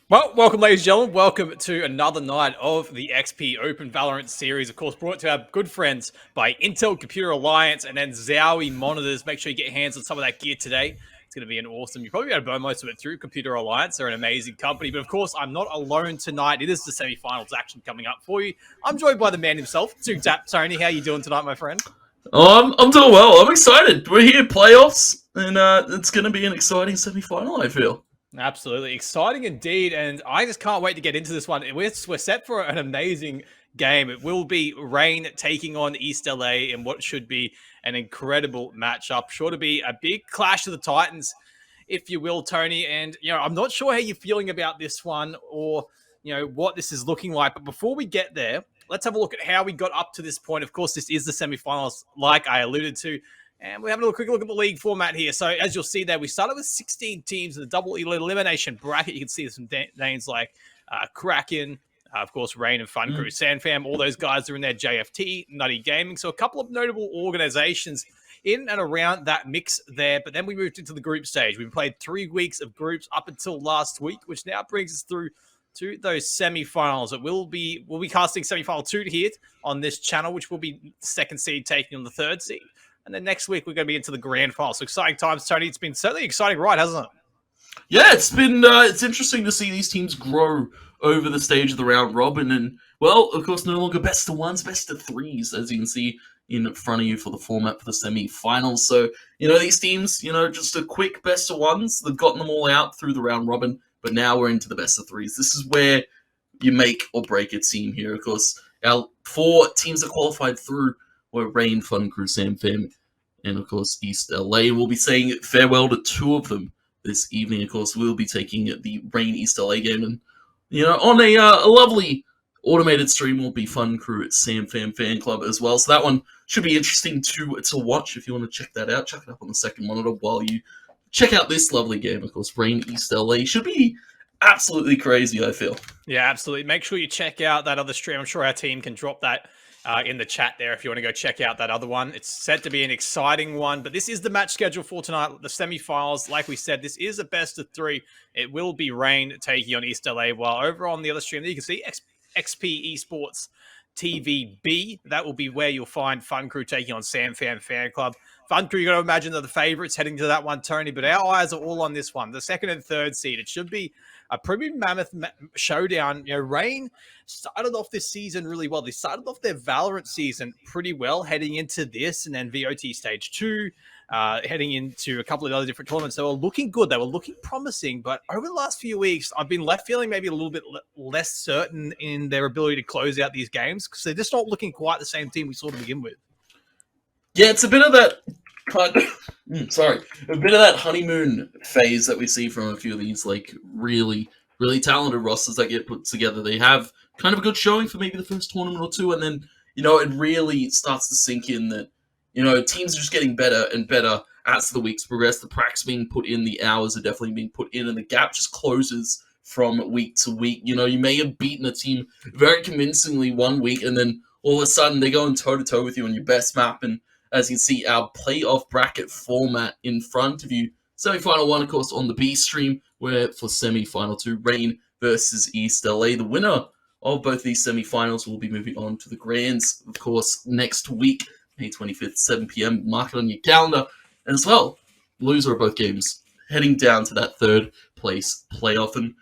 Well, welcome, ladies and gentlemen. Welcome to another night of the XP Open Valorant series. Of course, brought to our good friends by Intel Computer Alliance and then Zowie Monitors. Make sure you get your hands on some of that gear today. It's going to be an awesome. You probably got to burn most of it through Computer Alliance. They're an amazing company. But of course, I'm not alone tonight. It is the semifinals action coming up for you. I'm joined by the man himself, Two Tap Tony. How you doing tonight, my friend? I'm doing well. I'm excited. We're here, playoffs, and it's going to be an exciting semi-final, I feel. Absolutely. Exciting indeed. And I just can't wait to get into this one. We're set for an amazing game. It will be Rain taking on East LA in what should be an incredible matchup. Sure to be a big clash of the Titans, if you will, Tony. And, I'm not sure how you're feeling about this one or, what this is looking like. But before we get there, let's have a look at how we got up to this point. Of course, this is the semifinals, like I alluded to. And we're having a quick look at the league format here. So as you'll see there, we started with 16 teams in the double elimination bracket. You can see some names like Kraken, of course, Rain and Fun Crew, Sandfam. All those guys are in there. JFT, Nutty Gaming. So a couple of notable organizations in and around that mix there. But then we moved into the group stage. We played 3 weeks of groups up until last week, which now brings us through to those semifinals. We'll be casting semifinal 2 here on this channel, which will be the second seed taking on the third seed. And then next week, we're going to be into the grand final. So exciting times, Tony. It's been certainly exciting ride, hasn't it? Yeah, it's interesting to see these teams grow over the stage of the round robin, and well, of course, no longer best of ones, best of threes, as you can see in front of you for the format for the semi-finals. So these teams, just a quick best of ones. They've gotten them all out through the round robin, but now we're into the best of threes. This is where you make or break a team here. Of course, our 4 teams that qualified through were Rain, Fun Crew, Sam Fam, and of course East LA. We'll be saying farewell to 2 of them this evening. Of course, we'll be taking the Rain East LA game, and on a lovely automated stream will be Fun Crew at Sam Fam Fan Club as well. So that one should be interesting to watch. If you want to check that out, check it up on the second monitor while you check out this lovely game. Of course, Rain East LA should be absolutely crazy, I feel. Yeah, absolutely. Make sure you check out that other stream. I'm sure our team can drop that in the chat there if you want to go check out that other one. It's set to be an exciting one, but this is the match schedule for tonight, the semifinals. Like we said, this is a best of 3. It will be Rain taking on East LA, while over on the other stream, you can see XP Esports TVB. That will be where you'll find Fun Crew taking on Sam Fam Fan Club. Fun Crew, you got to imagine they're the favorites heading to that one, Tony, but our eyes are all on this one, the second and third seed. It should be a pretty mammoth showdown. Rain started off this season really well. They started off their Valorant season pretty well heading into this, and then VOT Stage 2, heading into a couple of other different tournaments. They were looking good. They were looking promising, but over the last few weeks, I've been left feeling maybe a little bit less certain in their ability to close out these games because they're just not looking quite the same team we saw to begin with. Yeah, it's a bit of that a bit of that honeymoon phase that we see from a few of these like really, really talented rosters that get put together. They have kind of a good showing for maybe the first tournament or two, and then it really starts to sink in that teams are just getting better and better as the weeks progress. The pracs being put in, the hours are definitely being put in, and the gap just closes from week to week. You may have beaten a team very convincingly one week, and then all of a sudden they're going toe to toe with you on your best map. And as you can see, our playoff bracket format in front of you. Semi-final 1, of course, on the B stream, where for semi-final 2, Rain versus East LA. The winner of both these semi-finals will be moving on to the Grands, of course, next week, May 25th, 7 p.m. Mark it on your calendar. And as well, loser of both games, heading down to that third place playoff. And,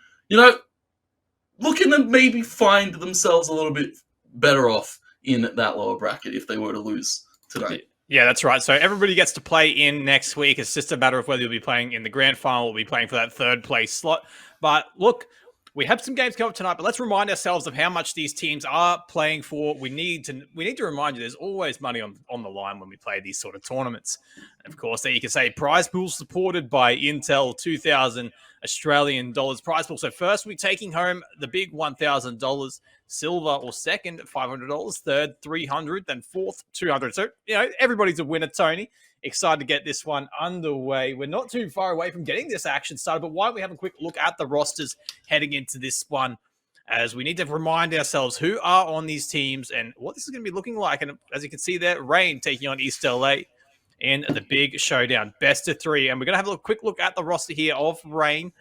looking to maybe find themselves a little bit better off in that lower bracket if they were to lose tonight. Yeah, that's right. So everybody gets to play in next week. It's just a matter of whether you'll be playing in the grand final or be playing for that third place slot. But look, we have some games coming up tonight, but let's remind ourselves of how much these teams are playing for. We need to remind you there's always money on the line when we play these sort of tournaments. And of course, there you can say prize pool supported by Intel, 2,000 Australian dollars prize pool. So first we're taking home the big $1,000. Silver or second, $500. Third, $300. Then fourth, $200. So, everybody's a winner, Tony. Excited to get this one underway. We're not too far away from getting this action started, but why don't we have a quick look at the rosters heading into this one, as we need to remind ourselves who are on these teams and what this is going to be looking like. And as you can see there, Rain taking on East LA in the big showdown, best of 3. And we're going to have a quick look at the roster here of Rain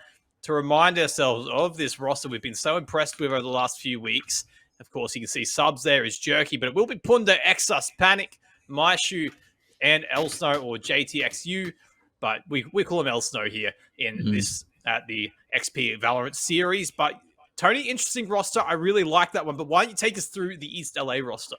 to remind ourselves of this roster we've been so impressed with over the last few weeks. Of course, you can see subs there is Jerky, but it will be Punda, Exus, Panic, Maishu, and Elsno or JTXU. But we call him Elsno here in this at the XP Valorant series. But Tony, interesting roster. I really like that one. But why don't you take us through the East LA roster?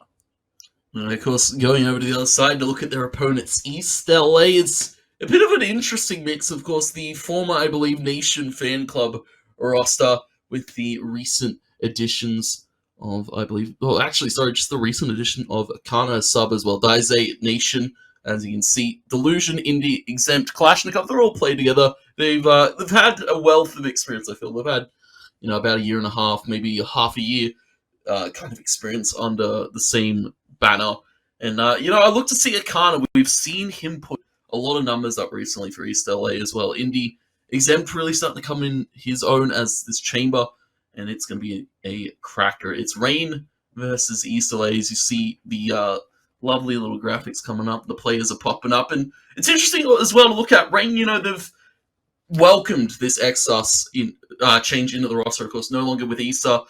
And of course, going over to the other side to look at their opponents, East LA is a bit of an interesting mix. Of course, the former, I believe, Nation Fan Club roster with the recent additions of, I believe, well, actually, sorry, just the recent addition of Kana sub as well. Daise, Nation, as you can see, Delusion, Indie, Exempt, Kalashnikov, they're all played together. They've had a wealth of experience, I feel. They've had, about a year and a half, maybe half a year kind of experience under the same banner. And, I look to see Akana. We've seen him put a lot of numbers up recently for East LA as well. Indie, Exempt really starting to come in his own as this chamber, and it's going to be a cracker. It's Rain versus East LA. As you see the lovely little graphics coming up, the players are popping up, and it's interesting as well to look at. Rain, they've welcomed this Exus change into the roster. Of course, no longer with Issa.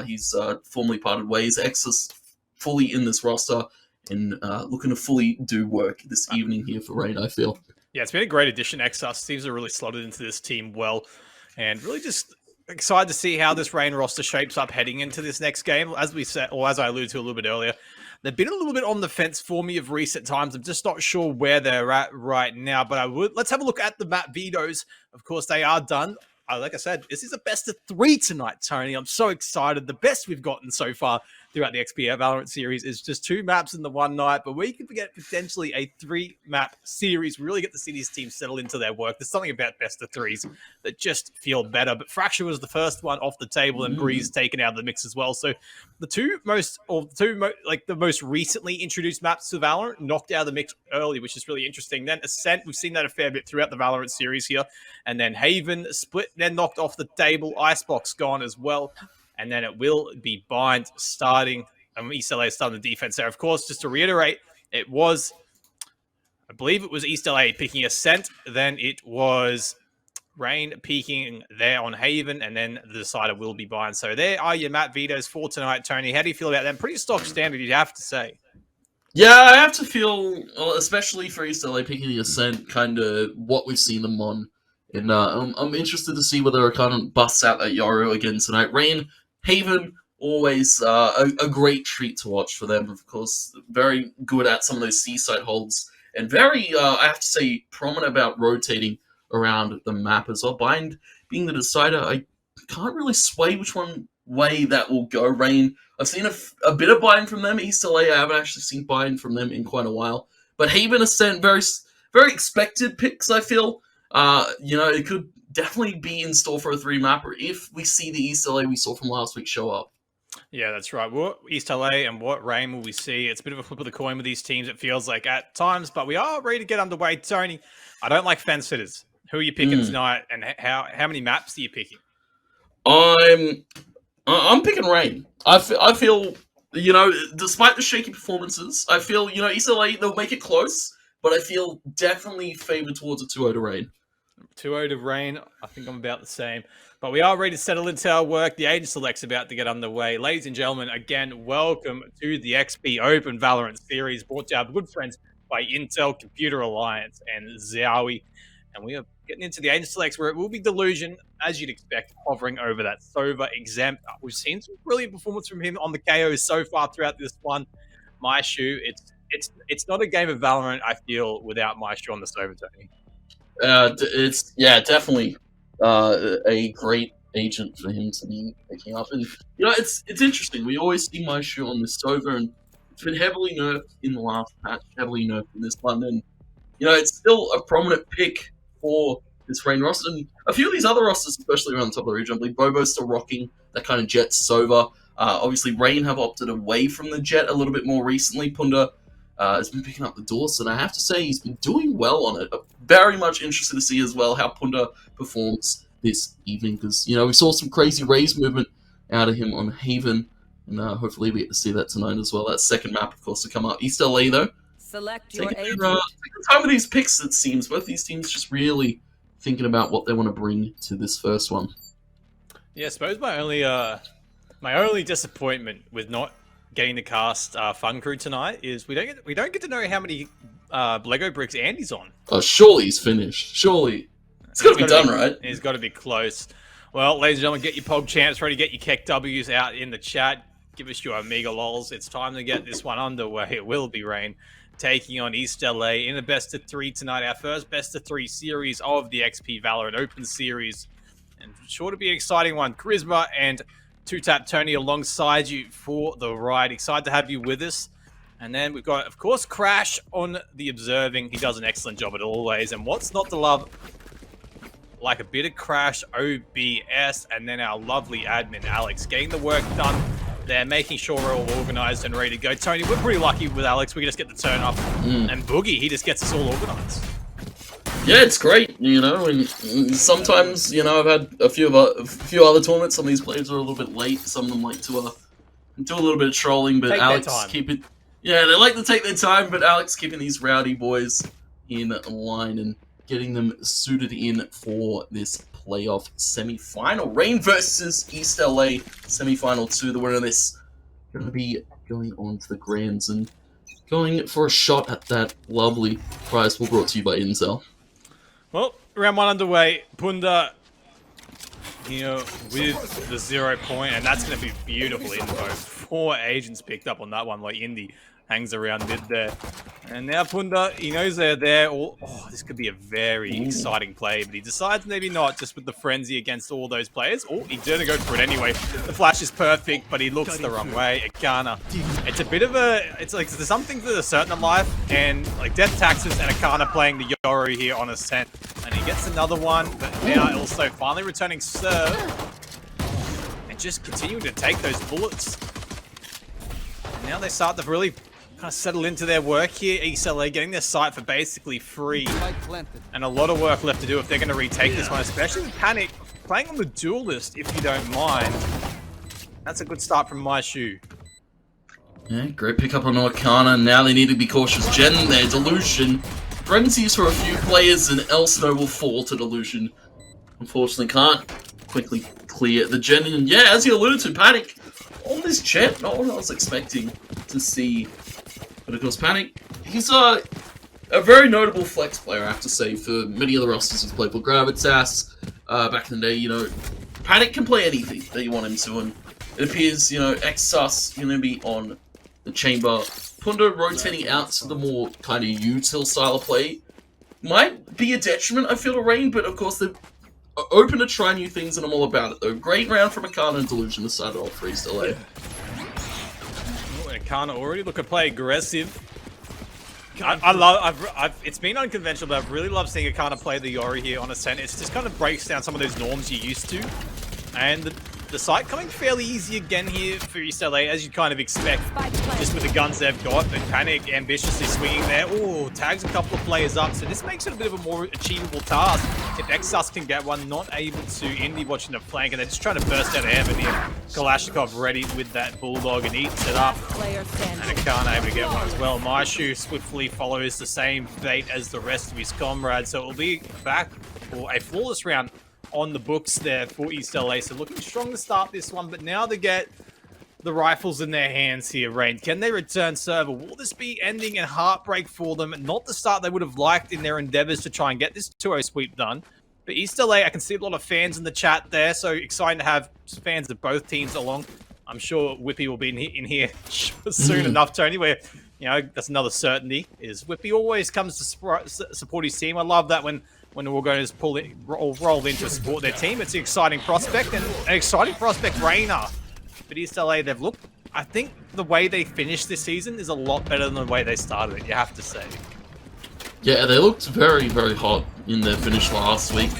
He's formally parted ways. Exus fully in this roster and looking to fully do work this evening here for Rain, I feel. Yeah, it's been a great addition. Exus seems to really slotted into this team well, and really just excited to see how this Rain roster shapes up heading into this next game. As we said, or as I alluded to a little bit earlier, they've been a little bit on the fence for me of recent times. I'm just not sure where they're at right now, but let's have a look at the map vetoes. Of course, they are done. Like I said, this is a best of 3 tonight, Tony. I'm so excited. The best we've gotten so far throughout the XP Valorant series is just 2 maps in the one night, but we could get potentially a 3-map series. We really get to see these teams settle into their work. There's something about best of 3s that just feel better, but Fracture was the first one off the table and Breeze taken out of the mix as well. So the most recently introduced maps to Valorant knocked out of the mix early, which is really interesting. Then Ascent, we've seen that a fair bit throughout the Valorant series here. And then Haven split, then knocked off the table. Icebox gone as well. And then it will be Bind starting. East LA starting the defense there. Of course, just to reiterate, I believe it was East LA picking Ascent. Then it was Rain peaking there on Haven. And then the decider will be Bind. So there are your map vetoes for tonight, Tony. How do you feel about them? Pretty stock standard, you'd have to say. Yeah, I have to feel, especially for East LA picking the Ascent, kind of what we've seen them on. And I'm interested to see whether Akana busts out that Yoru again tonight. Rain, Haven, always a great treat to watch for them. Of course, very good at some of those seaside holds. And very, I have to say, prominent about rotating around the map as well. Bind being the decider, I can't really sway which one way that will go. Rain, I've seen a bit of Bind from them. East LA, I haven't actually seen Bind from them in quite a while. But Haven, Ascent, very, very expected picks, I feel. It could definitely be in store for a 3-mapper if we see the East LA we saw from last week show up. Yeah, that's right. What East LA and what Rain will we see? It's a bit of a flip of the coin with these teams, it feels like at times, but we are ready to get underway. Tony, I don't like fence sitters. Who are you picking tonight, and how many maps are you picking? I'm picking Rain. I feel, despite the shaky performances, I feel, East LA, they'll make it close, but I feel definitely favored towards a 2-0 to Rain. 2-0 to Rain. I think I'm about the same. But we are ready to settle into our work. The Agent Select's about to get underway. Ladies and gentlemen, again, welcome to the XP Open Valorant series, brought to our good friends by Intel, Computer Alliance, and Xiaomi. And we are getting into the Agent Selects, where it will be Delusion, as you'd expect, hovering over that Sova Exempt. We've seen some brilliant performance from him on the KOs so far throughout this one. Maishu, it's not a game of Valorant, I feel, without Maishu on the Sova, Tony. It's definitely a great agent for him to be picking up, and it's interesting. We always see Maishu on this Sova, and it's been heavily nerfed in the last patch, heavily nerfed in this one, and it's still a prominent pick for this Rain roster, and a few of these other rosters, especially around the top of the region. I believe Bobo's still rocking that kind of Jet Sova. Obviously, Rain have opted away from the Jet a little bit more recently. Punda has been picking up the Dawson. I have to say he's been doing well on it. I'm very much interested to see as well how Punda performs this evening, because we saw some crazy raise movement out of him on Haven, and hopefully we get to see that tonight as well. That second map, of course, to come up. East LA though, select your agent. Take the time with these picks. It seems both these teams just really thinking about what they want to bring to this first one. Yeah, I suppose my only disappointment with not getting to cast Fun Crew tonight is we don't get to know how many Lego bricks Andy's on. Oh, surely he's finished. Surely it's got to be done, right? He's got to be close. Well, ladies and gentlemen, get your Pog Champs ready, get your Keck W's out in the chat. Give us your Amiga lols. It's time to get this one underway. It will be Rain taking on East LA in a best of 3 tonight. Our first best of 3 series of the XP Valorant Open Series. And sure to be an exciting one. Charisma and 2Tap Tony alongside you for the ride. Excited to have you with us. And then we've got, of course, Crash on the observing. He does an excellent job at always. And what's not to love like a bit of Crash OBS, and then our lovely admin Alex getting the work done there, making sure we're all organized and ready to go. Tony, we're pretty lucky with Alex. We can just get the turn up, and Boogie, he just gets us all organized. Yeah, it's great, you know. And sometimes, you know, I've had a few other tournaments. Some of these players are a little bit late. Some of them like to do a little bit of trolling, but Alex keep it. Yeah, they like to take their time, but Alex keeping these rowdy boys in line and getting them suited in for this playoff semi-final. Rain versus East LA semi-final 2. The winner of this going to be going on to the Grands and going for a shot at that lovely prize pool brought to you by Intel. Well, round 1 underway. Punda, you know, with the 0 point, and that's going to be beautiful info. 4 agents picked up on that one, like Indy hangs around mid there. And now Punda, he knows they're there. Oh, this could be a very exciting play, but he decides maybe not, just with the frenzy against all those players. Oh, he's going to go for it anyway. The flash is perfect, but he looks the wrong way. Akana. It's a bit of a... It's like there's something to the certain in life, and like Death Taxes and Akana playing the Yoru here on Ascent. And he gets another one, but now also finally returning serve. And just continuing to take those bullets. And now they start to really kind of settle into their work here. East LA getting their site for basically free. And a lot of work left to do if they're going to retake this one, especially with Panic playing on the duelist, if you don't mind. That's a good start from my shoe. Yeah, great pickup on Akana. Now they need to be cautious. Gen there, Delusion. Frenzies for a few players, and Elsinore will fall to Delusion. Unfortunately, can't quickly clear the Gen. And yeah, as you alluded to, Panic on this jet, not what I was expecting to see. But of course, Panic, he's a very notable flex player, I have to say, for many of the rosters he's played for. Gravitas, back in the day, you know, Panic can play anything that you want him to, and it appears, you know, Exus going to be on the chamber. Punda rotating out to the more kind of util style of play might be a detriment, I feel, to Rain, but of course they're open to try new things, and I'm all about it, though. Great round from Akana and Delusion to start off for East LA. Akana already look to play aggressive. It's been unconventional, but I've really loved seeing Akana play the Yori here on Ascent. It just kind of breaks down some of those norms you're used to. And the site coming fairly easy again here for East LA, as you kind of expect, just with the guns they've got. But Panic ambitiously swinging there. Oh, tags a couple of players up, so this makes it a bit of a more achievable task. If Exus can get one, not able to. Indy watching the flank, and they're just trying to burst out of heaven here. Kalashnikov ready with that Bulldog and eats it up. And Akana able to get one as well. Maishu swiftly follows the same fate as the rest of his comrades, so it will be back for a flawless round on the books there for East LA. So looking strong to start this one, but now they get the rifles in their hands here, Rain. Can they return server? Will this be ending in heartbreak for them? Not the start they would have liked in their endeavors to try and get this 2-0 sweep done. But East LA, I can see a lot of fans in the chat there, so exciting to have fans of both teams along. I'm sure Whippy will be in here soon enough, Tony, where, you know, that's another certainty, is Whippy always comes to support his team. I love that when we're going to roll in to support their team. It's an exciting prospect, and an exciting prospect, Rainer. But East LA, they've looked... I think the way they finished this season is a lot better than the way they started it, you have to say. Yeah, they looked very, very hot in their finish last week.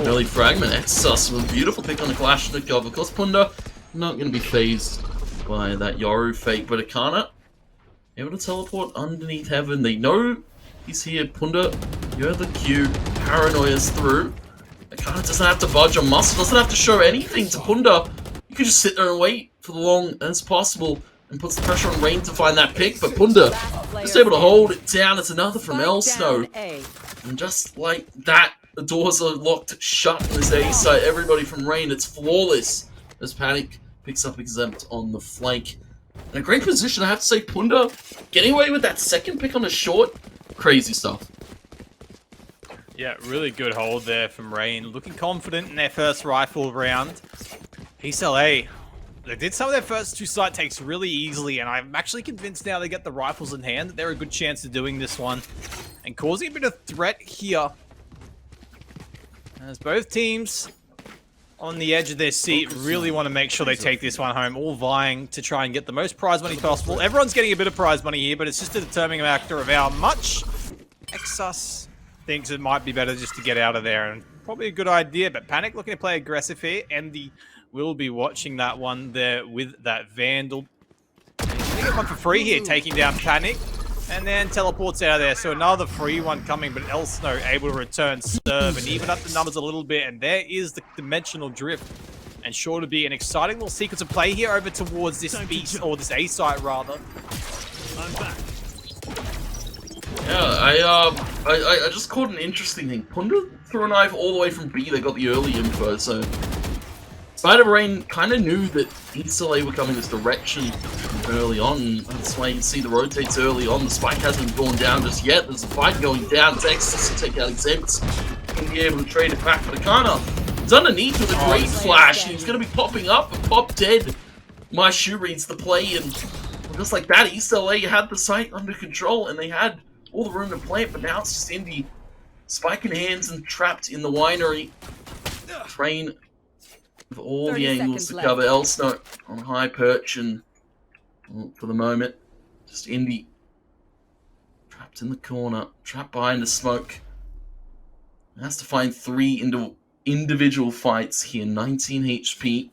Early fragment, Exus with a beautiful pick on the Kalashnikov. Of course, Punda not going to be phased by that Yoru fake, but Akana able to teleport underneath heaven. They know he's here. Punda, you're the Q. Paranoia's through. Akana doesn't have to budge on muscle, doesn't have to show anything to Punda. You can just sit there and wait for the long as possible, and puts the pressure on Rain to find that pick, but Punda just able to hold it down. It's another from Elsnow. And just like that, The doors are locked shut in this A site. Everybody from Rain, it's flawless. As Panic picks up Exempt on the flank. In a great position, I have to say, Punda getting away with that second pick on a short. Crazy stuff. Yeah, really good hold there from Rain. Looking confident in their first rifle round. East LA, they did some of their first 2 site takes really easily, and I'm actually convinced now they get the rifles in hand that they're a good chance of doing this one and causing a bit of threat here. As both teams on the edge of their seat really want to make sure they take this one home, all vying to try and get the most prize money possible. Everyone's getting a bit of prize money here, but it's just a determining factor of how much Exus thinks it might be better just to get out of there. And probably a good idea, but Panic looking to play aggressive here. Andy will be watching that one there with that Vandal. He's going to get one for free here, taking down Panic. And then teleports out of there. So another free one coming, but Elsno able to return serve and even up the numbers a little bit. And there is the dimensional drift. And sure to be an exciting little sequence of play here over towards this B, or this A site rather. I'm back. Yeah, I just caught an interesting thing. Punda threw a knife all the way from B. They got the early info, so Side of Rain kind of knew that East LA were coming this direction early on. That's why you can see the rotates early on. The spike hasn't gone down just yet. There's a fight going down. Texas to take out Exempt. Going to be able to trade it back for the Kana. It's underneath with a great flash. He's going to be popping up, but pop dead. My shoe reads the play, and just like that, East LA had the site under control, and they had all the room to play it, but now it's just Indy. Spike in hands and trapped in the winery. Train with all the angles to cover. Elsno on a high perch, and well, for the moment, just Indy trapped in the corner, trapped behind the smoke. Has to find 3 individual fights here. 19 HP.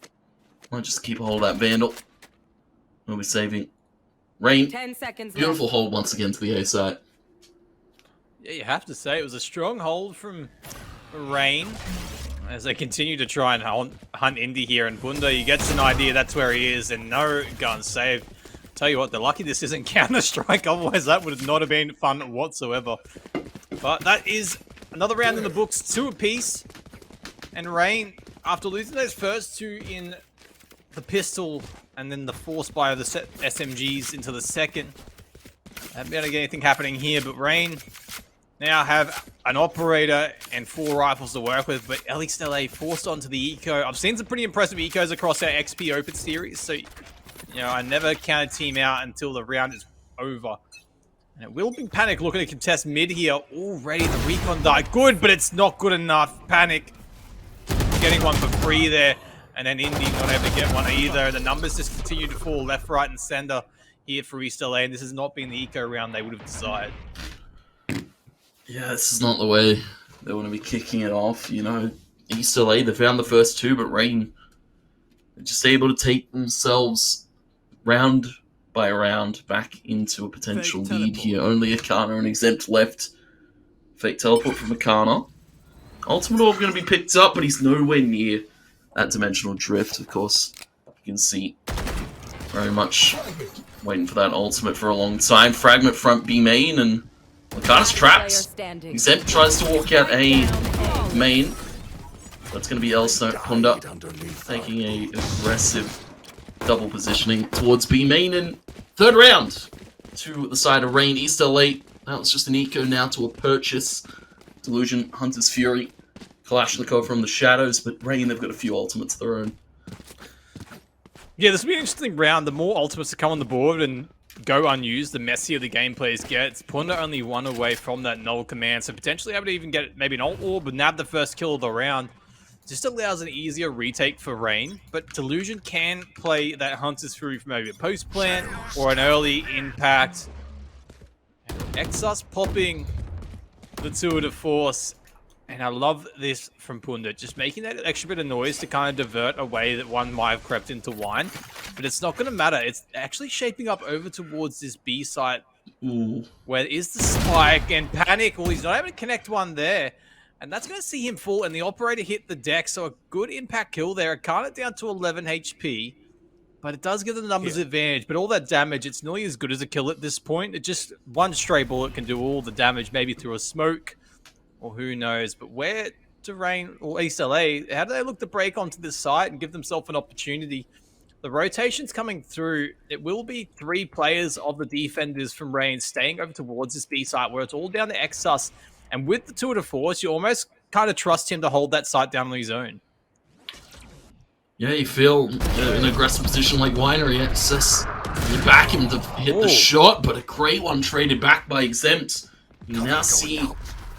Might just keep a hold of that Vandal. We'll be saving Rain. 10 seconds Beautiful left. hold once again to the A side. Yeah, you have to say it was a strong hold from Rain as they continue to try and hunt Indy here. And Bunda, he gets an idea that's where he is, and no gun save. Tell you what, they're lucky this isn't Counter-Strike, otherwise that would not have been fun whatsoever. But that is another round in the books, 2 apiece. And Rain, after losing those first 2 in the pistol and then the force buy of the SMGs into the second, haven't been able to get anything happening here, but Rain now have an operator and 4 rifles to work with, but East LA forced onto the eco. I've seen some pretty impressive ecos across our XP Open series, so you know, I never count a team out until the round is over. And it will be Panic looking to contest mid here. Already the recon die. Good, but it's not good enough. Panic getting one for free there, and then Indy not able to get one either. The numbers just continue to fall left, right, and center here for East LA, and this has not been the eco round they would have desired. Yeah, this is not the way they want to be kicking it off. You know, East LA, they found the first 2, but Rain are just able to take themselves round by round back into a potential lead here. Only Akana and Exempt left. Fake teleport from Akana. Ultimate Orb going to be picked up, but he's nowhere near that dimensional drift. Of course, you can see very much waiting for that ultimate for a long time. Fragment front B main, and Akana's trapped. Exempt tries to walk out A main. That's going to be Elsno Honda taking a aggressive double positioning towards B main in 3rd round to the side of Rain. East LA, that was just an eco now to a purchase. Delusion, Hunter's Fury, Kalashnikov from the shadows, but Rain, they've got a few ultimates of their own. Yeah, this will be an interesting round. The more ultimates that come on the board and go unused, the messier the gameplays gets. Punda only 1 away from that null command, so potentially able to even get maybe an ult orb, but nab the first kill of the round. Just allows an easier retake for Rain, but Delusion can play that Hunter's Fury for maybe a post plant or an early impact. Exus popping the 2 of the force, and I love this from Punda, just making that extra bit of noise to kind of divert a way that one might have crept into wine, but it's not going to matter. It's actually shaping up over towards this B site. Ooh. Where is the spike and Panic? Well, he's not able to connect one there. And that's going to see him fall, and the operator hit the deck, so a good impact kill there. It down to 11 HP, but it does give the numbers advantage. But all that damage, it's nearly as good as a kill at this point. It just, one stray bullet can do all the damage, maybe through a smoke, or who knows. But where to Rain or East LA, how do they look to break onto this site and give themselves an opportunity? The rotation's coming through. It will be 3 players of the defenders from Rain staying over towards this B site where it's all down to Exus. And with the tour de force, you almost kind of trust him to hold that site down on his own. Yeah, you feel an aggressive position like Winery. Access. You back him to hit the shot, but a great one traded back by Exempt. You now see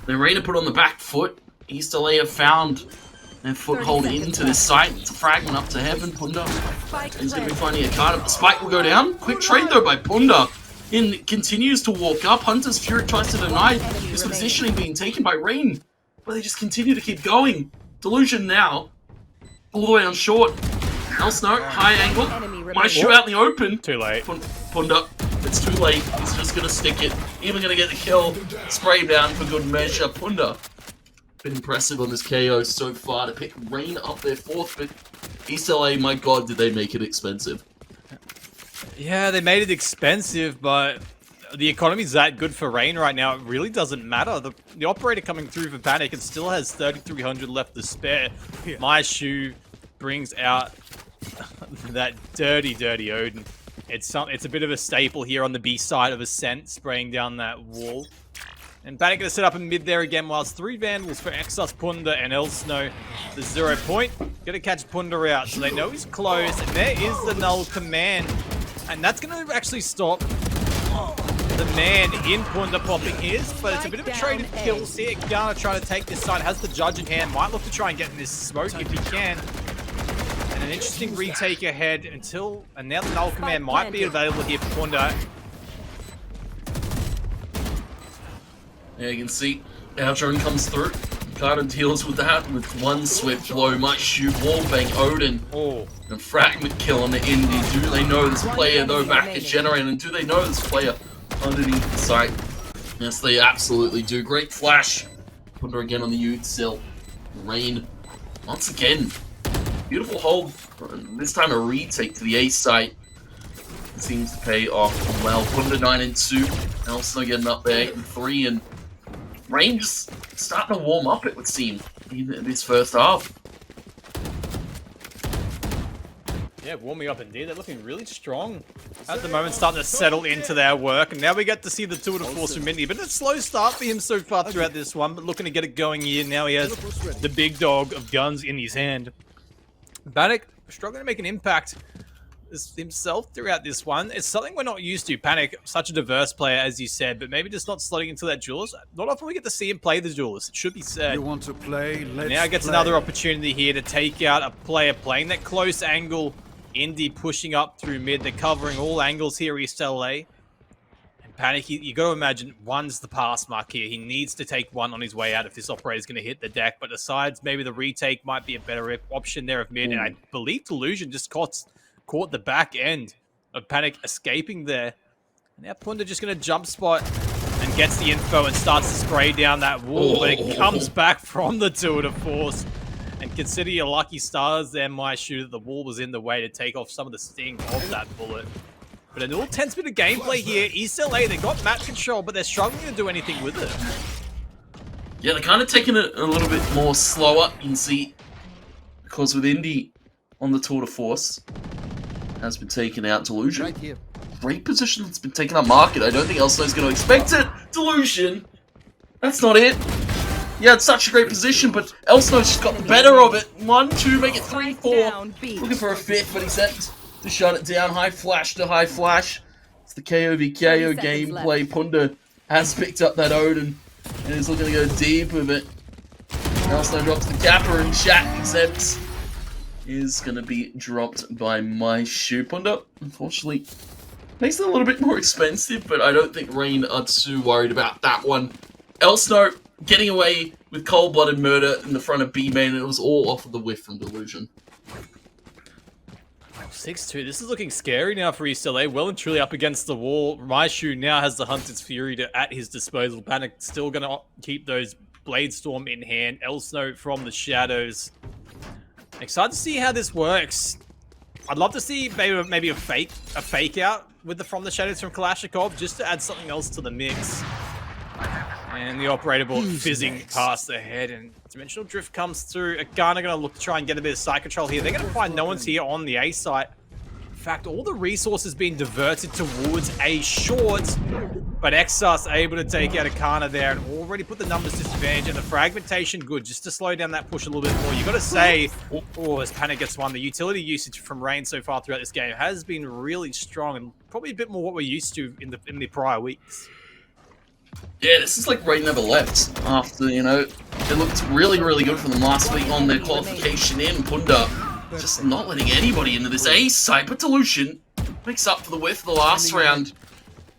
the Arena put on the back foot. East LA have found their foothold into this site. It's a fragment up to heaven. Punda is going to be finding a card. The spike will go down. Quick trade though by Punda. Continues to walk up. Hunter's Fury tries to deny this positioning being taken by Rain, but they just continue to keep going. Delusion now. All the way on short. Elsno, high angle. Might shoot out in the open. Too late. Punda, it's too late. He's just going to stick it. Even going to get the kill. Spray down for good measure. Punda. Been impressive on this KO so far to pick Rain up their 4th, but East LA, my god, did they make it expensive. Yeah, they made it expensive, but the economy's that good for Rain right now. It really doesn't matter. The operator coming through for Panic, it still has 3,300 left to spare. My shoe brings out that dirty Odin. It's a bit of a staple here on the B side of Ascent, spraying down that wall. And Panic gonna set up in mid there again, whilst 3 Vandals for Exus, Punda, and Elsno. The 0 point. Gonna catch Punda out, so they know he's close. And there is the null command. And that's gonna actually stop the man in Punda popping his, but it's a bit of a trade of kills here. Gonna try to take this side, has the judge in hand, might look to try and get in this smoke if he can. And an interesting retake ahead and now the null command might be available here for Punda. Yeah, you can see our drone comes through. Carter deals with that with one swift blow. Might shoot wallbang Odin. And fragment kill on the indie. Do they know this player though back at Generator? And do they know this player underneath the site? Yes, they absolutely do. Great flash. Put her again on the Youth still. Rain. Once again. Beautiful hold. This time a retake to the A site. It seems to pay off well. Put 9 and 2. Elsno getting up there 8 and 3. And Rain just starting to warm up, it would seem, in this first half. Yeah, warming up indeed. They're looking really strong at the moment, starting to settle into their work. And now we get to see the tour de force from Mindy. But a slow start for him so far throughout this one, but looking to get it going here. Now he has the big dog of guns in his hand. Panic struggling to make an impact himself throughout this one. It's something we're not used to. Panic, such a diverse player, as you said, but maybe just not slotting into that duelist. Not often we get to see him play the duelist, it should be said. You want to play? Now gets another opportunity here to take out a player playing that close angle. Indy pushing up through mid. They're covering all angles here, East LA. And Panic, you got to imagine, 1's the pass mark here. He needs to take 1 on his way out if this operator is going to hit the deck. But besides, maybe the retake might be a better option there of mid. And I believe Delusion just caught the back end of Panic escaping there. And now Punda just going to jump spot and gets the info and starts to spray down that wall. But it comes back from the tour de force. And consider your lucky stars there, my shoe, that the wall was in the way to take off some of the sting of that bullet. But a little tense bit of gameplay here. East LA, they got map control, but they're struggling to do anything with it. Yeah, they're kind of taking it a little bit more slower, you can see. Because with Indy on the tour de force, has been taken out. Delusion. Right here. Great position that's been taken up market. I don't think Elsno's going to expect it. Delusion. That's not it. Yeah, it's such a great position, but Elsno's just got the better of it. 1, 2, make it 3, 4. Looking for a 5th, but he's sent to shut it down. High flash to high flash. It's the KO v KO gameplay. Punda has picked up that Odin and is looking to go deep with it. Elsno drops the Kappa and Shaq accepts. Is going to be dropped by my shoe. Punda, unfortunately, makes it a little bit more expensive, but I don't think Rain are too worried about that one. Elsno getting away with cold-blooded murder in the front of B-Main, and it was all off of the whiff from Delusion. 6-2. This is looking scary now for East LA. Well and truly up against the wall. Raishu now has the Hunter's Fury at his disposal. Panic still going to keep those Blade Storm in hand. Elsno from the shadows. Excited to see how this works. I'd love to see maybe a fake out with the From the Shadows from Kalashnikov, just to add something else to the mix. And the operator ball fizzing past their head, and Dimensional Drift comes through. Agana going to look to try and get a bit of site control here. They're going to find no one's here on the A site. In fact, all the resources being diverted towards A short, but Exas able to take out Akana there and already put the numbers disadvantage, and the fragmentation good, just to slow down that push a little bit more. You got to say, as Panic gets one, the utility usage from Rain so far throughout this game has been really strong, and probably a bit more what we're used to in the prior weeks. Yeah, this is like Rain never left after, you know, it looked really, really good for them last week on their qualification in. Punda just not letting anybody into this A site, but Delusion makes up for the whiff of the last round.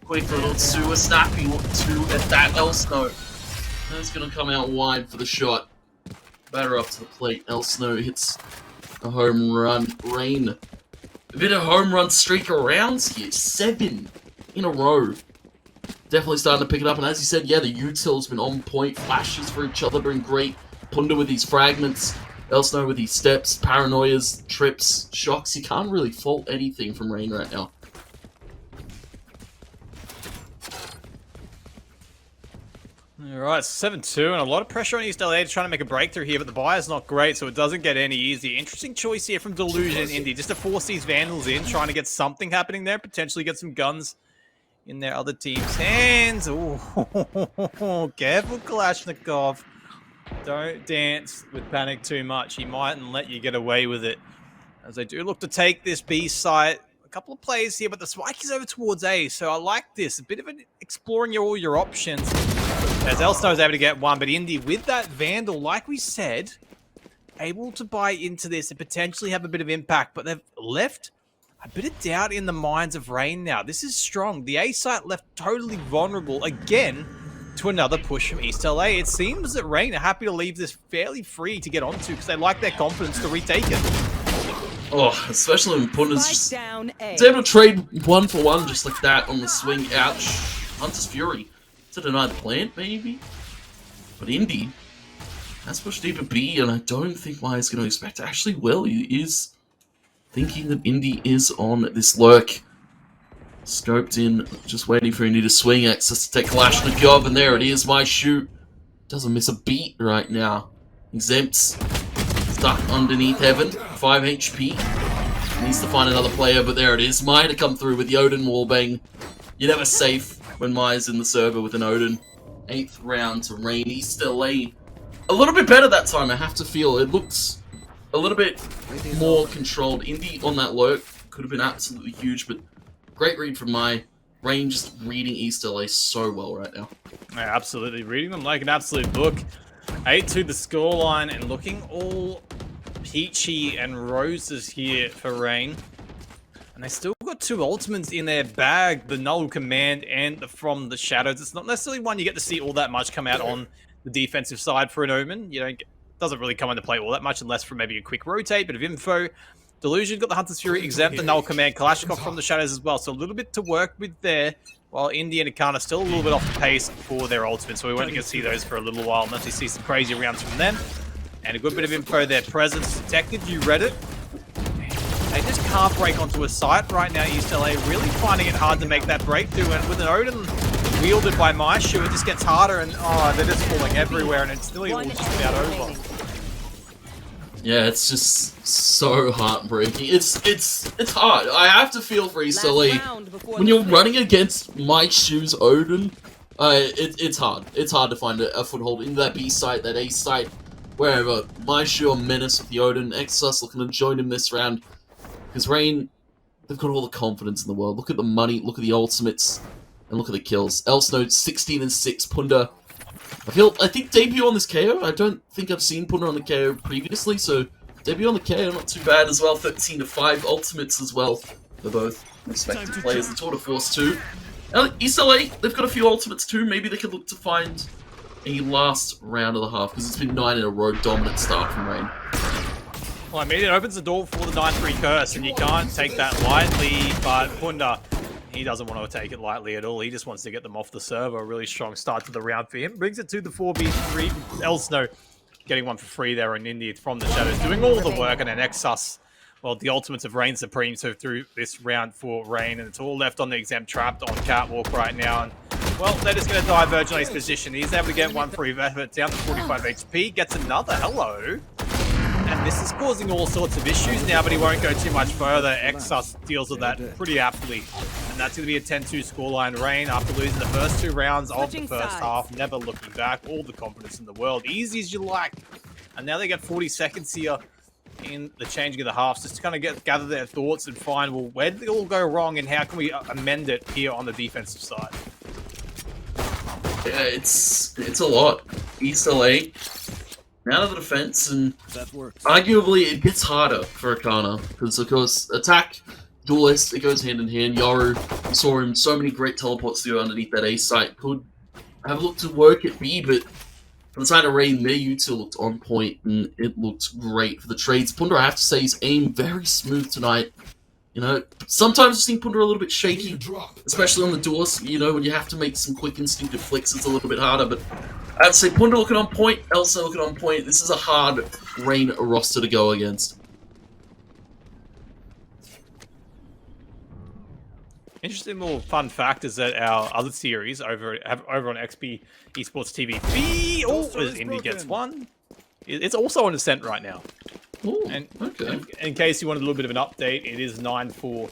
Quick for a little sewer snappy to at that Elsno. That's going to come out wide for the shot. Batter up to the plate. Elsno hits a home run. Rain. A bit of home run streak around here. 7 in a row. Definitely starting to pick it up, and as you said, yeah, the util's been on point. Flashes for each other been great. Punda with these fragments. Elsno with these steps, paranoias, trips, shocks. You can't really fault anything from Rain right now. Alright, 7-2, and a lot of pressure on East LA to try to make a breakthrough here, but the buyer's not great, so it doesn't get any easier. Interesting choice here from Delusion and Indy, just to force these Vandals in, trying to get something happening there, potentially get some guns in their other team's hands. Ooh, careful, Kalashnikov. Don't dance with Panic too much. He mightn't let you get away with it. As they do look to take this B site. A couple of plays here, but the spike is over towards A, so I like this. A bit of an exploring all your options. As Elsno is able to get one, but Indy with that Vandal, like we said, able to buy into this and potentially have a bit of impact, but they've left a bit of doubt in the minds of Rain now. This is strong. The A site left totally vulnerable again to another push from East LA. It seems that Rain are happy to leave this fairly free to get onto because they like their confidence to retake it. Oh, especially when Punda's just able to trade 1 for 1 just like that on the swing. Ouch. Hunter's Fury to deny the plant, maybe? But Indy has pushed deeper B, and I don't think Maya's going to expect it. Actually, well, he is thinking that Indy is on this lurk. Scoped in, just waiting for Indy to swing. Access to take Kalashnikov, and there it is. My shoot doesn't miss a beat right now. Exempts. Stuck underneath Heaven. 5 HP. Needs to find another player, but there it is. Maya to come through with the Odin wallbang. You're never safe when Maya's in the server with an Odin. 8th round to Rain. East LA. A little bit better that time, I have to feel. It looks a little bit more controlled. Indy on that lurk could have been absolutely huge, but great read from Mai. Rain just reading East LA so well right now. Yeah, absolutely. Reading them like an absolute book. 8-2 the scoreline, and looking all peachy and roses here for Rain. And they still got 2 ultimates in their bag, the Null Command and the From the Shadows. It's not necessarily one you get to see all that much come out on the defensive side for an Omen. You know, it doesn't really come into play all that much unless from maybe a quick rotate, bit of info. Delusion got the Hunter's Fury, Exempt, the Null Command, Kalashnikov from the Shadows as well. So a little bit to work with there, while Indy and Akana still a little bit off the pace for their ultimate. So we won't get to see those for a little while unless we see some crazy rounds from them. And a good bit of info there. Presence detected, you read it. They just can't break onto a site right now, East LA. Really finding it hard to make that breakthrough. And with an Odin wielded by Maishu, it just gets harder. And oh, they're just falling everywhere. And it's nearly all just about over. Yeah, it's just so heartbreaking. It's hard. I have to feel for East LA. When you're running against Maishu's Odin, it's hard. It's hard to find a foothold in that B site, that A site, wherever. Maishu or Menace with the Odin. Exos looking to join him this round. Because Rain, they've got all the confidence in the world. Look at the money, look at the ultimates, and look at the kills. Elsno 16-6. Punda, I think debut on this KO. I don't think I've seen Punda on the KO previously, so debut on the KO not too bad as well. 13-5 ultimates as well. They're both respective players. The Tour de Force too. East LA, they've got a few ultimates too. Maybe they could look to find a last round of the half, because it's been 9 in a row dominant start from Rain. Well, I mean, it opens the door for the 9-3 curse, and you can't take that lightly, but Punda, he doesn't want to take it lightly at all. He just wants to get them off the server. A really strong start to the round for him. Brings it to the 4v3. Elsno getting one for free there on Indy from the Shadows, doing all the work, and an Exus. Well, the ultimates of Reign Supreme, so through this round for Rain, and it's all left on the Exempt, trapped on Catwalk right now. And Well, they're just going to diverge on his position. He's able to get one free effort down to 45 HP, gets another hello. And this is causing all sorts of issues now, but he won't go too much further. Exus deals with that pretty aptly. And that's going to be a 10-2 scoreline. Rain, after losing the first 2 rounds of the first half, never looking back, all the confidence in the world. Easy as you like. And now they get 40 seconds here in the changing of the halves, just to kind of gather their thoughts and find, well, where did it all go wrong and how can we amend it here on the defensive side? Yeah, it's a lot. East LA, out of the defense, and arguably it gets harder for Akana, because of course, attack, duelist, it goes hand in hand. Yoru, we saw him so many great teleports to go underneath that A site, could have looked to work at B, but on the side of Rain, their util looked on point, and it looked great for the trades. Punder, I have to say, his aim very smooth tonight. You know, sometimes I've seen Punder a little bit shaky, especially on the duelist. You know, when you have to make some quick instinctive flicks, it's a little bit harder. But I have to say, Punder looking on point, Elsa looking on point. This is a hard Rain roster to go against. Interesting little fun fact is that our other series over on XP Esports TV B, as Indy gets one, it's also on Ascent right now. Ooh, and okay. in case you wanted a little bit of an update, it is 9-4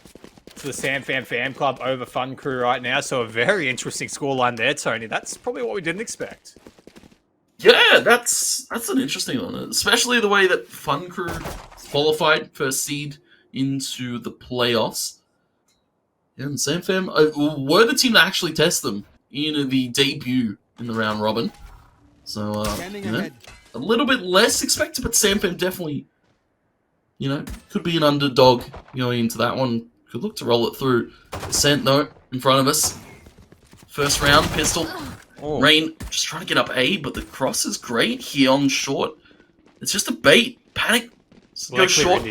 to the Samfam Fam Club over Fun Crew right now. So a very interesting scoreline there, Tony. That's probably what we didn't expect. Yeah, that's an interesting one, especially the way that Fun Crew qualified first seed into the playoffs. Yeah, and Samfam were the team that actually test them in the debut in the round robin. So, you know, a little bit less expected, but Samfam definitely, you know, could be an underdog going into that one. Could look to roll it through. Ascent, though, in front of us. First round, pistol. Rain just trying to get up A, but the cross is great here on short. It's just a bait. Panic. Go short.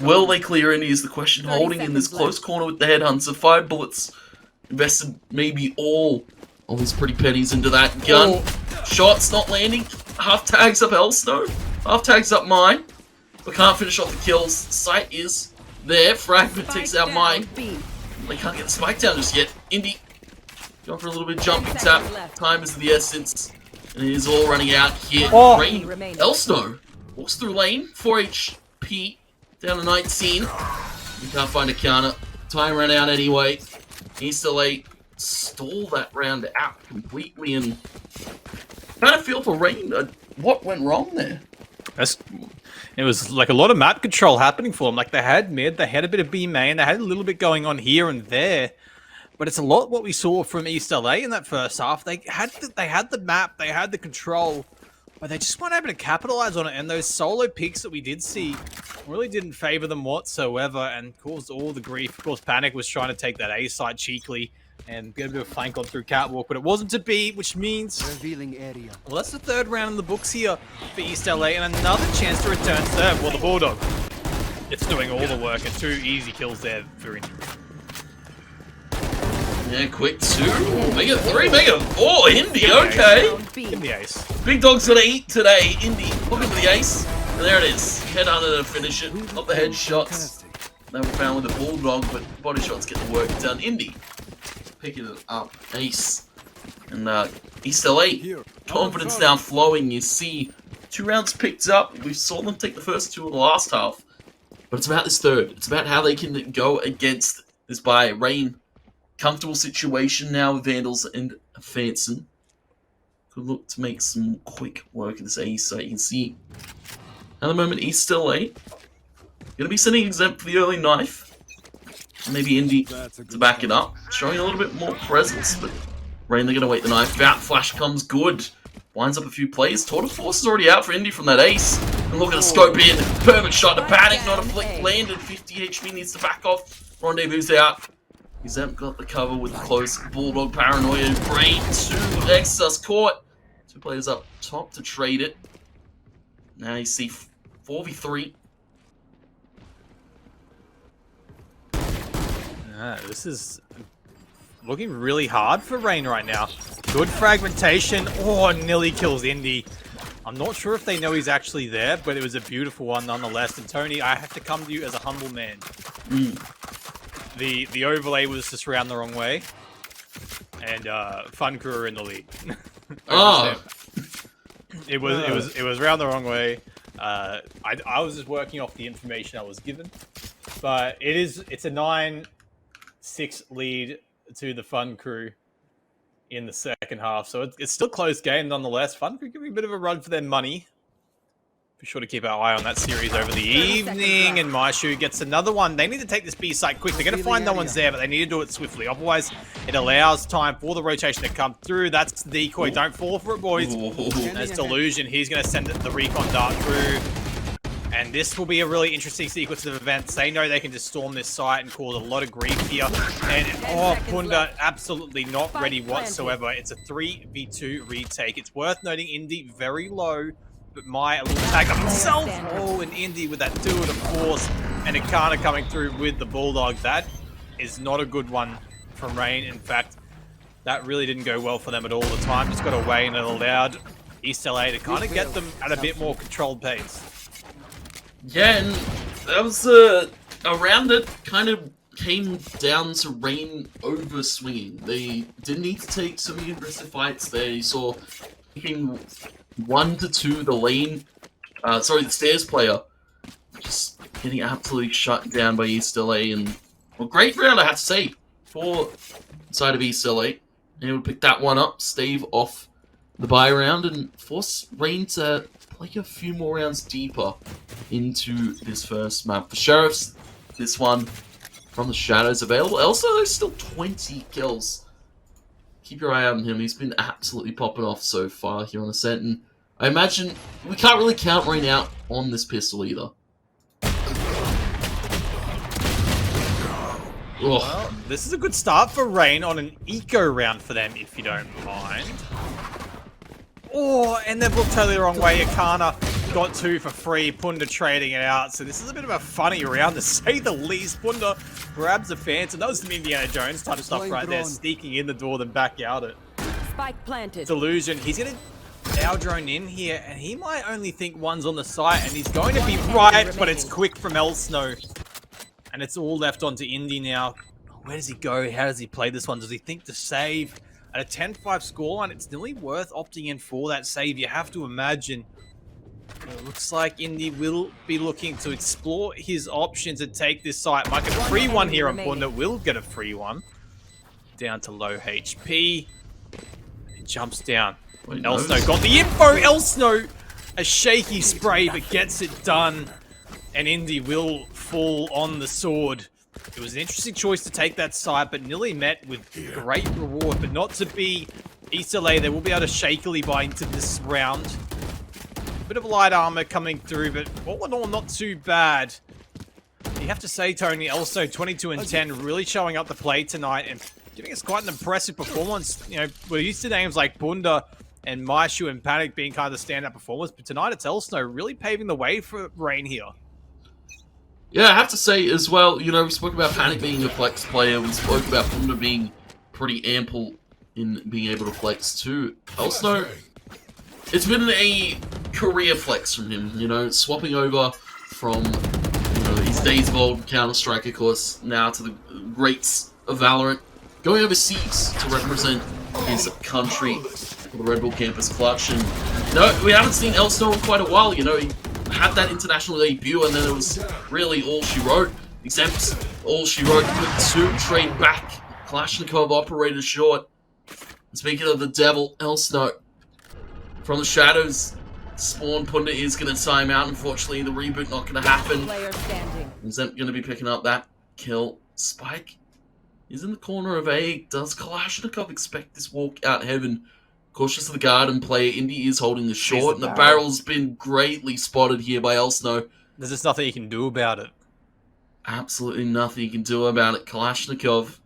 Will they clear Indy is the question. Holding in this close corner with the headhunter. 5 bullets. Invested maybe all of his pretty pennies into that gun. Shots not landing. Half tags up Elsno. Half tags up mine. But can't finish off the kills. Sight is there. Fragment takes out mine. They can't get the spike down just yet. Indy going for a little bit of jumping tap. Time is the essence. And it is all running out here. Rain. Elsno walks through lane. 4 HP. Down to 19. You can't find a counter. Time ran out anyway. East LA stall that round out completely, and kind of feel for Rain. What went wrong there? It was like a lot of map control happening for them. Like they had mid, they had a bit of B main, they had a little bit going on here and there. But it's a lot what we saw from East LA in that first half. They had the map, they had the control, but they just weren't able to capitalize on it. And those solo picks that we did see really didn't favor them whatsoever and caused all the grief. Of course, Panic was trying to take that A side cheekily and get a bit of a flank on through Catwalk, but it wasn't to be, which means... Revealing area. Well, that's the third round in the books here for East LA, and another chance to return serve. Well, the Bulldog, it's doing all the work, and 2 easy kills there for Indy. Yeah, quick 2. Mega 3, Mega 4. Indy, okay. Give him the ace. Big Dog's gonna eat today. Indy looking for the ace. And there it is. Headhunter to finish it. Not the headshots. They were found with the Bulldog, but body shots get the work done. Indy picking it up. Ace. And East LA. Confidence now flowing. You see 2 rounds picked up. We saw them take the first 2 of the last half. But it's about this third. It's about how they can go against this by Rain. Comfortable situation now with Vandals and Fanson. Could look to make some quick work of this A site. You can see at the moment East LA gonna be sending exempt for the early knife. Maybe Indy to back it up. Showing a little bit more presence, but Rain, they're gonna wait the knife out. Flash comes good. Winds up a few plays. Tour de Force is already out for Indy from that ace. And look at the scope in. Perfect shot to Panic, not a flick. Landed. 50 HP needs to back off. Rendezvous out. Exempt got the cover with the close. Bulldog paranoia. Rain 2. Exus caught. 2 players up top to trade it. Now you see 4v3. This is looking really hard for Rain right now. Good fragmentation. Oh, nearly kills Indy. I'm not sure if they know he's actually there, but it was a beautiful one nonetheless. And Tony, I have to come to you as a humble man. The overlay was just around the wrong way. and Fun Crew are in the lead. Oh. It was round the wrong way. I was just working off the information I was given, but it's a 9-6 lead to the Fun Crew in the second half. So it's still a close game nonetheless. Fun Crew give me a bit of a run for their money. Be sure to keep our eye on that series over the evening. And Maishu gets another one. They need to take this B site quick. They're going to find no one's there, but they need to do it swiftly. Otherwise, it allows time for the rotation to come through. That's the decoy. Don't fall for it, boys. There's Delusion. He's going to send the recon dart through. And this will be a really interesting sequence of events. They know they can just storm this site and cause a lot of grief here. And, Punda absolutely not ready whatsoever. It's a 3v2 retake. It's worth noting Indy very low. But Maya will tag up himself. Oh, and Indy with that 2 of force. And Ikana coming through with the Bulldog. That is not a good one from Rain. In fact, that really didn't go well for them at all. The time just got away and it allowed East LA to kind of get them at a bit more controlled pace. Yeah, and that was a round that kind of came down to Rain over swinging. They didn't need to take so many aggressive fights. They saw taking 1 to 2 the lane, the stairs player, just getting absolutely shut down by East LA. And well, great round, I have to say, for the side of East LA. And able to pick that one up, stave off the buy round, and force Rain to play a few more rounds deeper into this first map. For Sheriffs, this one from the Shadows available. Also, there's still 20 kills. Keep your eye out on him. He's been absolutely popping off so far here on Ascent. And I imagine we can't really count Rain out on this pistol either. Well, this is a good start for Rain on an eco round for them, if you don't mind. Oh, and they've looked totally the wrong way. Ikana got 2 for free. Punda trading it out. So this is a bit of a funny round, to say the least. Punda grabs the Phantom. That was some Indiana Jones type of stuff right there. Sneaking in the door, then back out it. Spike planted. Delusion. He's going to now drone in here, and he might only think one's on the site, and he's going to be right, but it's quick from Elsno. And it's all left onto Indy now. Where does he go? How does he play this one? Does he think to save? At a 10-5 scoreline, it's nearly worth opting in for that save. You have to imagine. It looks like Indy will be looking to explore his options and take this site. Might get a free one here on Punda. Will get a free one. Down to low HP. He jumps down. Elsno got the info. Elsno, a shaky spray, but gets it done. And Indy will fall on the sword. It was an interesting choice to take that side, but nearly met with great reward. But not to be East LA. They will be able to shakily buy into this round. Bit of light armor coming through, but all in all, not too bad. You have to say, Tony, also 22 and 10, really showing up the play tonight and giving us quite an impressive performance. You know, we're used to names like Punda and Maishu and Panic being kind of the standout performers, but tonight it's Elsno really paving the way for Rain here. Yeah, I have to say as well, you know, we spoke about Panic being a flex player, we spoke about Punda being pretty ample in being able to flex too. Elsno, it's been a career flex from him, you know, swapping over from, you know, his days of old Counter-Strike, of course, now to the greats of Valorant, going overseas to represent his country for the Red Bull Campus Clutch. And no, we haven't seen Elsno in quite a while, you know, he had that international debut and then it was really all she wrote, except all she wrote with 2 trade back, Kalashnikov operator short. And speaking of the devil, Elsno, from the Shadows, Spawn Punda is going to time out. Unfortunately, the reboot not going to happen. Ascent going to be picking up that kill. Spike is in the corner of A. Does Kalashnikov expect this walk out heaven? Cautious of the guard and play. Indy is holding the short, and the barrel's been greatly spotted here by Elsno. There's just nothing you can do about it. Absolutely nothing you can do about it. Kalashnikov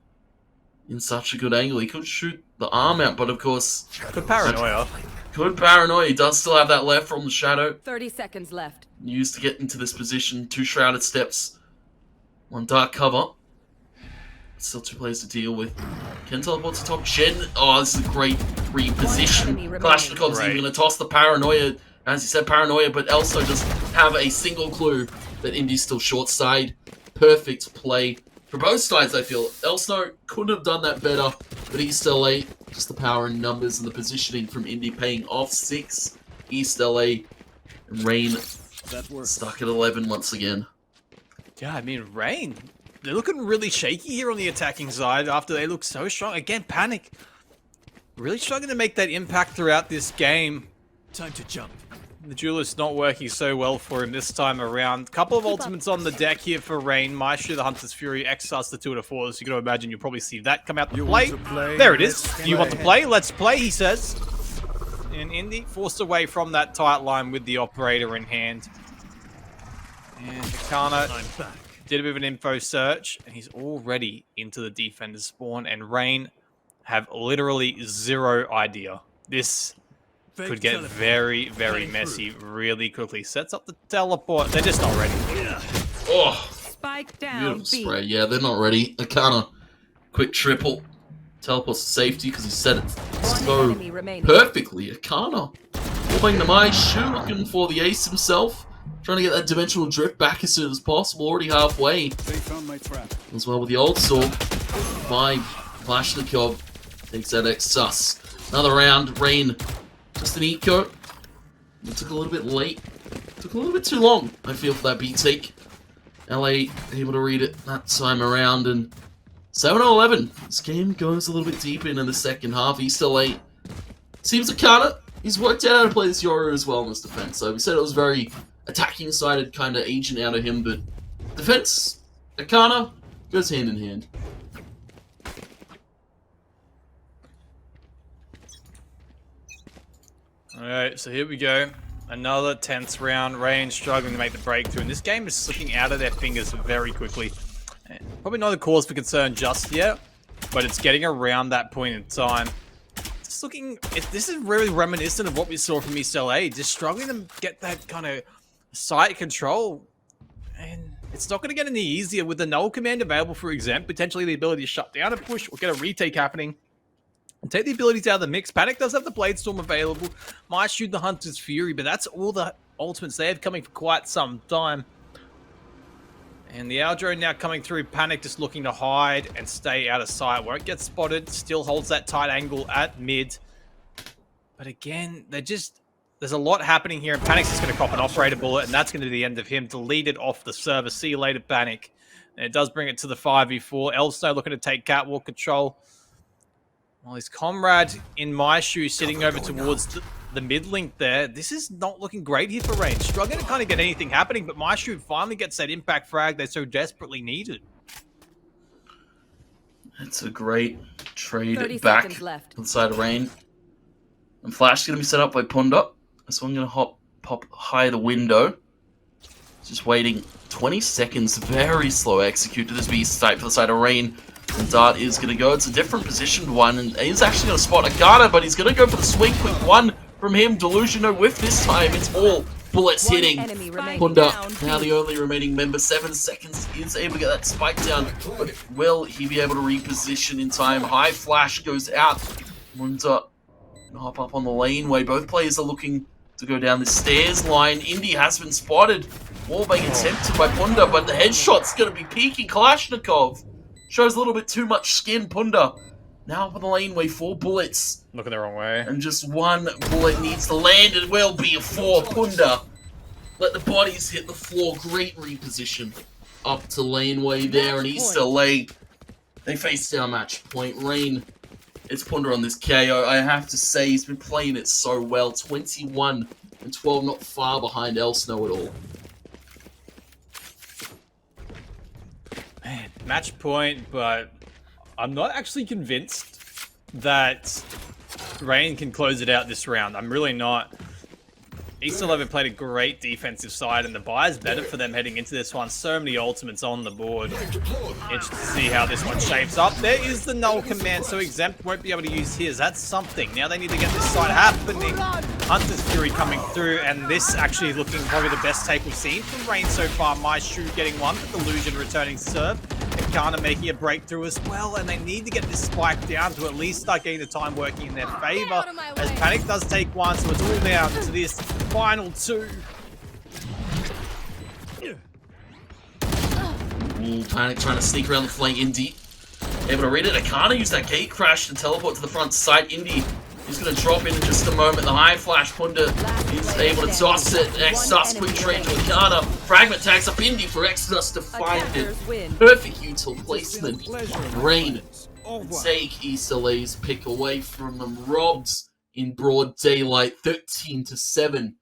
in such a good angle. He could shoot the arm out, but of course... Good paranoia. Good paranoia. He does still have that left from the Shadow. 30 seconds left. Used to get into this position. 2 shrouded steps. 1 dark cover. Still 2 players to deal with. Can teleport to top. Shen. Oh, this is a great reposition. Kalashnikov's even going to toss the paranoia. As he said, paranoia, but Elsno doesn't have a single clue that Indy's still short side. Perfect play for both sides, I feel. Elsno couldn't have done that better, but East LA, just the power in numbers and the positioning from Indy paying off 6. East LA and Rain stuck at 11 once again. Yeah, I mean, Rain, they're looking really shaky here on the attacking side after they look so strong. Again, Panic really struggling to make that impact throughout this game. Time to jump. The duelist not working so well for him this time around. Couple of ultimates on the deck here for Rain. Maestro, the Hunter's Fury, Exas, the 2 to 4. So you can imagine you'll probably see that come out to play. There it is. You want to play? Let's play, he says. And Indy forced away from that tight line with the operator in hand. And Akana did a bit of an info search, and he's already into the defender's spawn. And Rain have literally zero idea. This could get very, very messy really quickly. Sets up the teleport. They're just not ready. Oh, Spike down. beautiful spray. Yeah, they're not ready. Akana, quick triple. Teleports to safety because he set it so perfectly. Akana, holding the Maestro, looking for the ace himself. Trying to get that dimensional drift back as soon as possible. Already halfway. They found my trap. As well with the old sword. By Flashnikov takes that X-Sus. Another round. Rain. Just an eco. It took a little bit late. Took a little bit too long, I feel, for that beat take. LA able to read it that time around. And 7-11. This game goes a little bit deeper into the second half. East LA seems to kinda. He's worked out how to play this Yoru as well in this defense. So we said it was very attacking-sided kind of agent out of him, but defense, Akana, goes hand in hand. Alright, so here we go. Another tense round. Rain struggling to make the breakthrough. And this game is slipping out of their fingers very quickly. Probably not a cause for concern just yet, but it's getting around that point in time. It's looking... this is really reminiscent of what we saw from East LA. Just struggling to get that kind of site control. And it's not going to get any easier with the null command available for Exempt. Potentially the ability to shut down a push or get a retake happening. And take the abilities out of the mix. Panic does have the Blade Storm available. Might shoot the Hunter's Fury, but that's all the ultimates they have coming for quite some time. And the Aldrone now coming through. Panic just looking to hide and stay out of sight. Won't get spotted. Still holds that tight angle at mid. But again, there's a lot happening here. And Panic's just going to cop an operator bullet. And that's going to be the end of him. Deleted off the server. See you later, Panic. And it does bring it to the 5v4. Elsno looking to take catwalk control. Well, his comrade in my shoe sitting over towards the mid link there. This is not looking great here for Rain. Struggling to kind of get anything happening, but my shoe finally gets that impact frag they so desperately needed. It's a great trade back inside of Rain. And Flash is going to be set up by Punda. So I'm going to pop high the window. Just waiting 20 seconds. Very slow execute to this beast type for the side of Rain. And Dart is going to go. It's a different positioned one. And he's actually going to spot Agata, but he's going to go for the swing. Quick one from him. Delusion, no whiff this time. It's all bullets hitting. Punda, now the only remaining member. 7 seconds. He is able to get that spike down. But will he be able to reposition in time? High flash goes out. Punda can hop up on the laneway. Both players are looking to go down the stairs line. Indy has been spotted. Wallbang attempted by Punda, but the headshot's going to be peaking. Kalashnikov shows a little bit too much skin. Punda now up on the laneway. 4 bullets. Looking the wrong way. And just 1 bullet needs to land. It will be a 4. Punda let the bodies hit the floor. Great reposition up to laneway there. And East LA, they face down match point. Rain, it's Punda on this KO. I have to say, he's been playing it so well. 21 and 12, not far behind Elsno at all. Man, match point, but I'm not actually convinced that Rain can close it out this round. I'm really not. East 11 played a great defensive side, and the buy is better for them heading into this one. So many ultimates on the board. Interested to see how this one shapes up. There is the null command, so Exempt won't be able to use his. That's something. Now they need to get this side happening. Hunter's Fury coming through, and this actually is looking probably the best take we've seen from Rain so far. My shoe getting one, but Delusion returning serve. And Kana making a breakthrough as well, and they need to get this spike down to at least start getting the time working in their favor. As Panic does take one, so it's all down to this final 2. Ooh, Panic trying to sneak around the flank. Indy able to read it. Akana use that gate crash to teleport to the front side. Indy is going to drop in just a moment. The high flash. Punda is able to toss it. Exodus quick trade to Akana. Fragment tags up Indy for Exodus to find it. Perfect util placement. Rain take East LA's pick away from them. Robs in broad daylight. 13-7.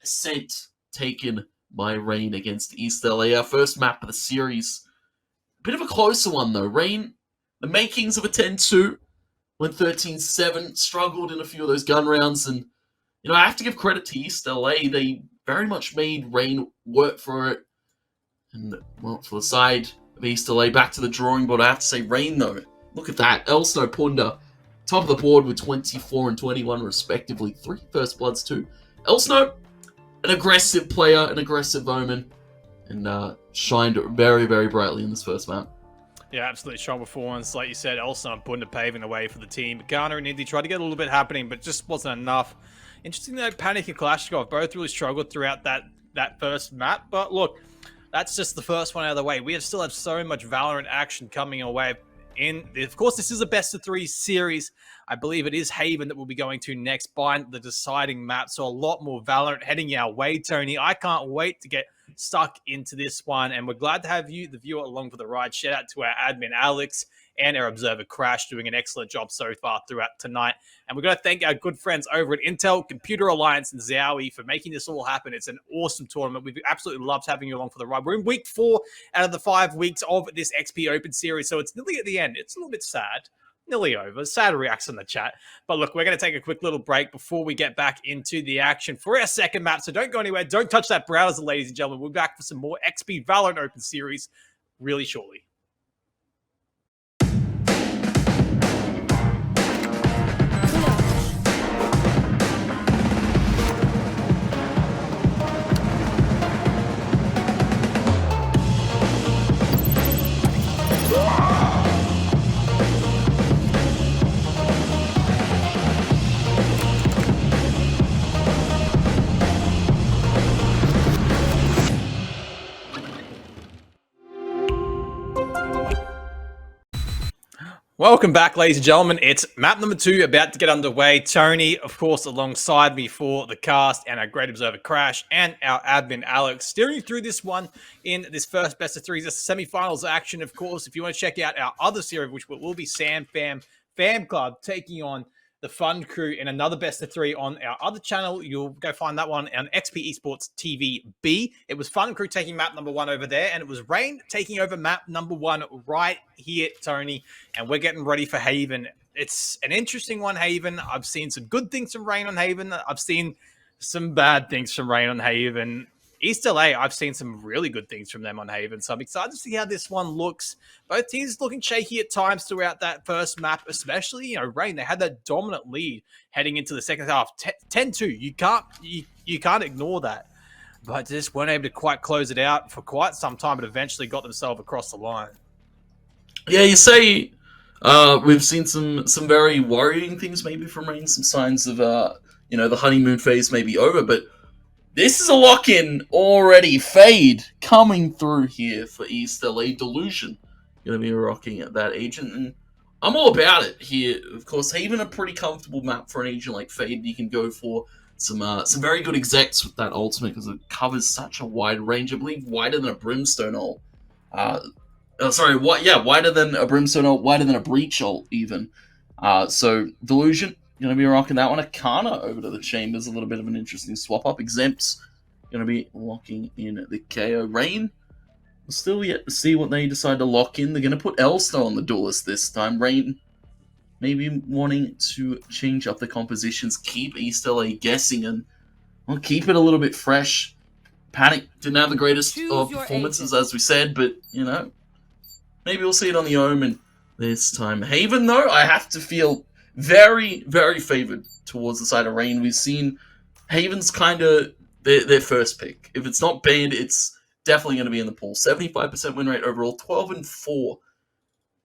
Ascent taken by Rain against East LA. Our first map of the series. Bit of a closer one though. Rain, the makings of a 10-2, went 13-7, struggled in a few of those gun rounds, and you know, I have to give credit to East LA. They very much made Rain work for it. And well, for the side of East LA, back to the drawing board. I have to say, Rain though, look at that. Elsno, Punda, top of the board with 24 and 21 respectively. 3 first bloods too. Elsno, an aggressive player, an aggressive Omen, and shined very, very brightly in this first map. Yeah, absolutely strong performance. Like you said, Elson and Punda paving the way for the team. Ghana and Indy tried to get a little bit happening, but just wasn't enough. Interesting though, Panic and Kalashnikov both really struggled throughout that first map. But look, that's just the first one out of the way. We still have so much Valorant action coming our way. Of course, this is a best-of-3 series. I believe it is Haven that we'll be going to next by the deciding map. So a lot more Valorant heading our way, Tony. I can't wait to get stuck into this one. And we're glad to have you, the viewer, along for the ride. Shout out to our admin, Alex, and our observer, Crash, doing an excellent job so far throughout tonight. And we're going to thank our good friends over at Intel, Computer Alliance, and Zowie for making this all happen. It's an awesome tournament. We've absolutely loved having you along for the ride. We're in week 4 out of the 5 weeks of this XP Open series, so it's nearly at the end. It's a little bit sad. Nearly over. Sad reacts in the chat. But look, we're going to take a quick little break before we get back into the action for our second map. So don't go anywhere. Don't touch that browser, ladies and gentlemen. We'll be back for some more XP Valorant Open series really shortly. Welcome back, ladies and gentlemen. It's map number 2 about to get underway. Tony, of course, alongside me for the cast, and our great observer Crash, and our admin Alex, steering you through this one in this first best of 3. This is semi-finals action, of course. If you want to check out our other series, which will be Sam Fam Club, taking on the Fun Crew in another best of 3 on our other channel. You'll go find that one on XP Esports TV B. It was Fun Crew taking map number 1 over there, and it was Rain taking over map number 1 right here, Tony. And we're getting ready for Haven. It's an interesting one, Haven. I've seen some good things from Rain on Haven. I've seen some bad things from Rain on Haven. East LA, I've seen some really good things from them on Haven, so I'm excited to see how this one looks. Both teams looking shaky at times throughout that first map, especially, you know, Rain. They had that dominant lead heading into the second half, 10-2. You can't ignore that, but just weren't able to quite close it out for quite some time, but eventually got themselves across the line. Yeah, you say we've seen some very worrying things maybe from Rain, some signs of you know, the honeymoon phase may be over, but this is a lock-in already. Fade coming through here for East LA. Delusion going to be rocking at that agent, and I'm all about it here. Of course, Haven a pretty comfortable map for an agent like Fade. You can go for some very good execs with that ultimate because it covers such a wide range. I believe wider than a Brimstone ult. Wider than a Brimstone ult, wider than a Breach ult even. So Delusion going to be rocking that one. Akana over to the Chambers, a little bit of an interesting swap up. Exempts going to be locking in the KO. Rain, we're still yet to see what they decide to lock in. They're going to put Elsto on the duelist this time. Rain maybe wanting to change up the compositions, keep East LA guessing, and well, keep it a little bit fresh. Panic didn't have the greatest of performances, as we said, but, you know, maybe we'll see it on the Omen this time. Haven, though, I have to feel very, very favored towards the side of Rain. We've seen Haven's kind of their first pick. If it's not banned, it's definitely going to be in the pool. 75% win rate overall, 12-4.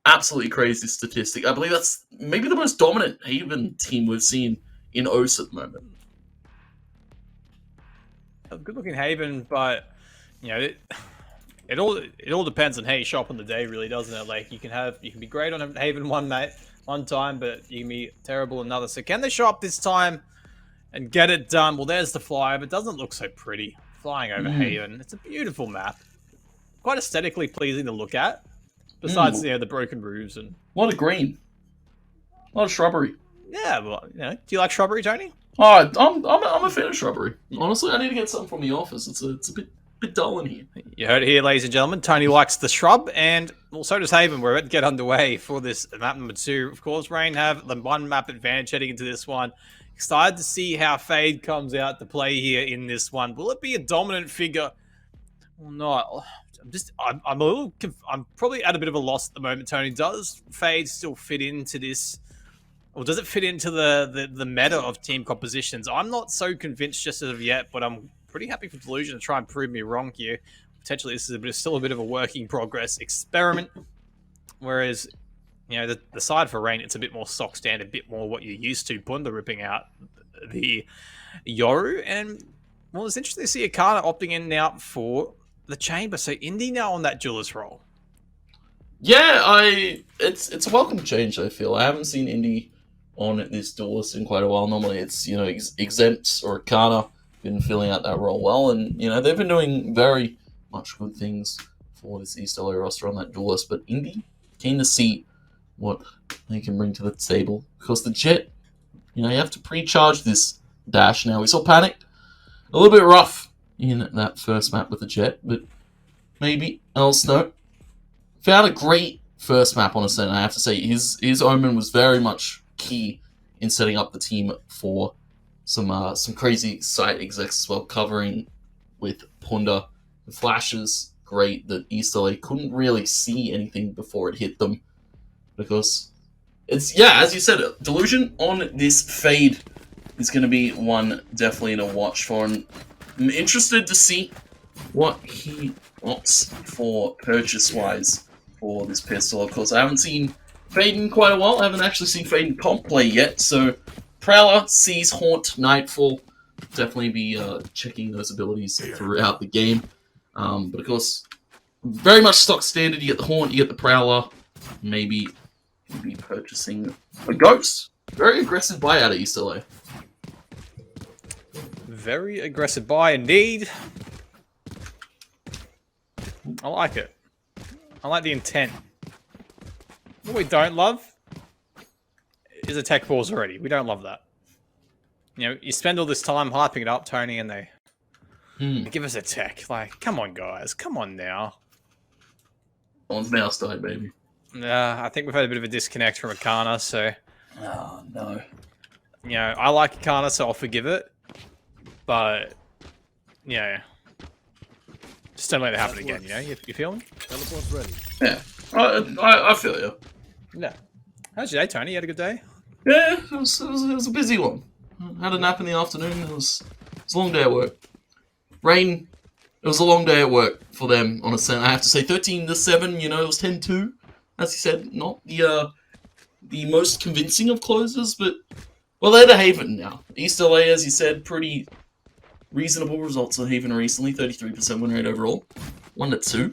Absolutely crazy statistic. I believe that's maybe the most dominant Haven team we've seen in OS at the moment. A good-looking Haven, but, you know, It all depends on how you shop on the day, really, doesn't it? Like you can be great on Haven one time, but you can be terrible another. So can they show up this time and get it done? Well, there's the flyer, but it doesn't look so pretty flying over Haven. It's a beautiful map, quite aesthetically pleasing to look at. Besides, the broken roofs and a lot of green, a lot of shrubbery. Yeah, well, do you like shrubbery, Tony? Oh, I'm a fan of shrubbery. Honestly, I need to get something from the office. It's a bit dull in here. You heard it here, ladies and gentlemen. Tony likes the shrub, and well, so does Haven. We're about to get underway for this map number 2. Of course, Rain have the one map advantage heading into this one. Excited to see how Fade comes out to play here in this one. Will it be a dominant figure or not? I'm probably at a bit of a loss at the moment, Tony. Does Fade still fit into this? Or does it fit into the meta of team compositions? I'm not so convinced just as of yet, but I'm pretty happy for Delusion to try and prove me wrong here. Potentially, this is still a bit of a work in progress experiment. Whereas, the side for Rain, it's a bit more stock standard, a bit more what you're used to. Bunda ripping out the Yoru, and well, it's interesting to see Akana opting in now for the chamber. So Indy now on that duelist role. Yeah, it's a welcome change. I feel I haven't seen Indy on this duelist in quite a while. Normally, it's Exempt or Akana been filling out that role well, and they've been doing very much good things for this East LA roster on that duelist. But Indy, keen to see what they can bring to the table, because the Jet, you have to pre-charge this dash. Now we saw Panic a little bit rough in that first map with the Jet, but maybe else no. Found a great first map on Ascent. I have to say his Omen was very much key in setting up the team for some crazy site execs as well, covering with Punda. The flashes great that East LA couldn't really see anything before it hit them, because it's as you said, Delusion on this Fade is going to be one definitely to watch for, and I'm interested to see what he opts for purchase-wise for this pistol. Of course, I haven't seen Fade in quite a while. I haven't actually seen Fade in comp play yet, so Prowler, Seize, Haunt, Nightfall, definitely be checking those abilities throughout the game. But of course, very much stock standard. You get the Haunt, you get the Prowler, maybe you'll be purchasing a Ghost. Very aggressive buy out of East LA. Very aggressive buy indeed. I like it. I like the intent. What we don't love is a tech pause already. We don't love that. You spend all this time hyping it up, Tony, and they give us a tech. Like, come on, guys. Come on now. Someone's mouse died, baby. I think we've had a bit of a disconnect from Akana, so... Oh, no. I like Akana, so I'll forgive it. But, just don't let it happen again, You feel me? Teleport's ready. Yeah, I feel you. Yeah. How's your day, Tony? You had a good day? Yeah, it was a busy one. I had a nap in the afternoon. It was a long day at work. Rain, it was a long day at work for them on Ascent. I have to say, 13-7. It was 10-2. As you said, not the most convincing of closes, but well, they're the Haven now. East LA, as you said, pretty reasonable results on Haven recently. 33% win rate overall. 1-2.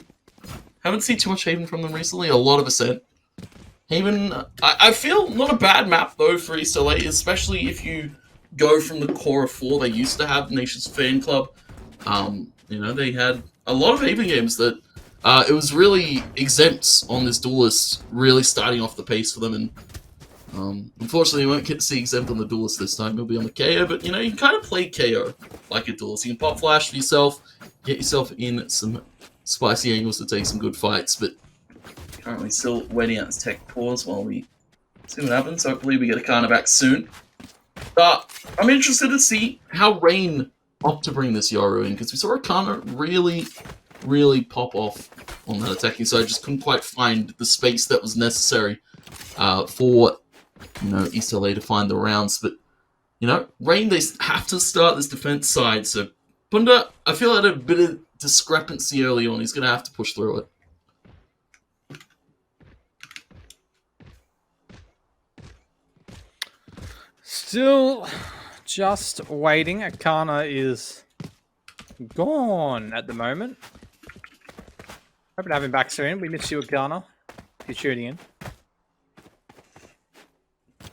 Haven't seen too much Haven from them recently. A lot of Ascent. Haven, I feel not a bad map though for East LA, especially if you go from the core of 4 they used to have, Nation's Fan Club. They had a lot of Haven games that it was really Exempts on this duelist, really starting off the pace for them. And unfortunately, you won't get to see Exempt on the duelist this time. He'll be on the KO, but you can kind of play KO like a duelist. You can pop flash for yourself, get yourself in some spicy angles to take some good fights, but currently still waiting out this tech pause while we see what happens. Hopefully we get Akana back soon. But I'm interested to see how Rain opt to bring this Yoru in, because we saw Akana really pop off on that attacking side. Just couldn't quite find the space that was necessary for East LA to find the rounds. But Rain, they have to start this defense side. So Bunda, I feel had a bit of discrepancy early on. He's going to have to push through it. Still just waiting. Akana is gone at the moment. Hoping to have him back soon. We miss you, Ghana, if you're tuning in.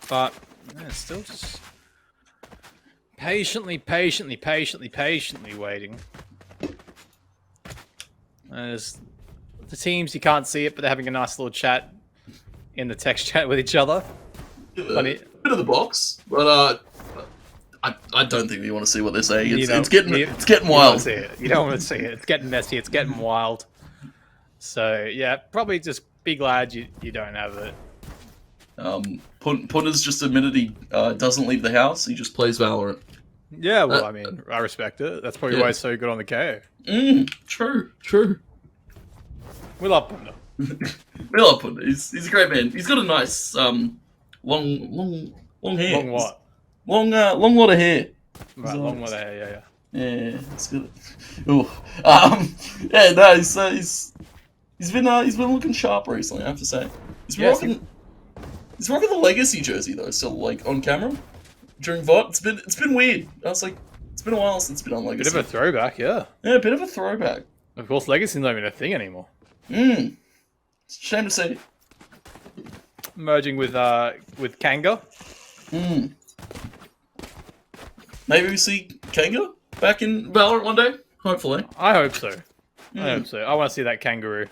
But yeah, still just patiently waiting. There's the teams, you can't see it, but they're having a nice little chat in the text chat with each other. Bit of the box, but I don't think we want to see what they're saying. It's getting wild. You don't want to see it. It's getting messy. It's getting wild. So yeah, probably just be glad you don't have it. Punter's just admitted he doesn't leave the house. He just plays Valorant. Yeah, well, I mean, I respect it. That's probably why he's so good on the KO. True. We love Punter. We love Punter. He's a great man. He's got a nice long hair. Long what? Long lot of hair. Right, long lot of hair. Yeah, it's good. Ooh. Yeah, no, he's been looking sharp recently, I have to say. He's rocking the Legacy jersey though, still like on camera during VOD. It's been weird. I was like, it's been a while since it's been on Legacy. Bit of a throwback, yeah. Yeah, a bit of a throwback. Of course, Legacy's not even a thing anymore. It's a shame to see. Merging with Kanga. Maybe we see Kanga back in Valorant one day. Hopefully. I hope so. I hope so. I want to see that kangaroo.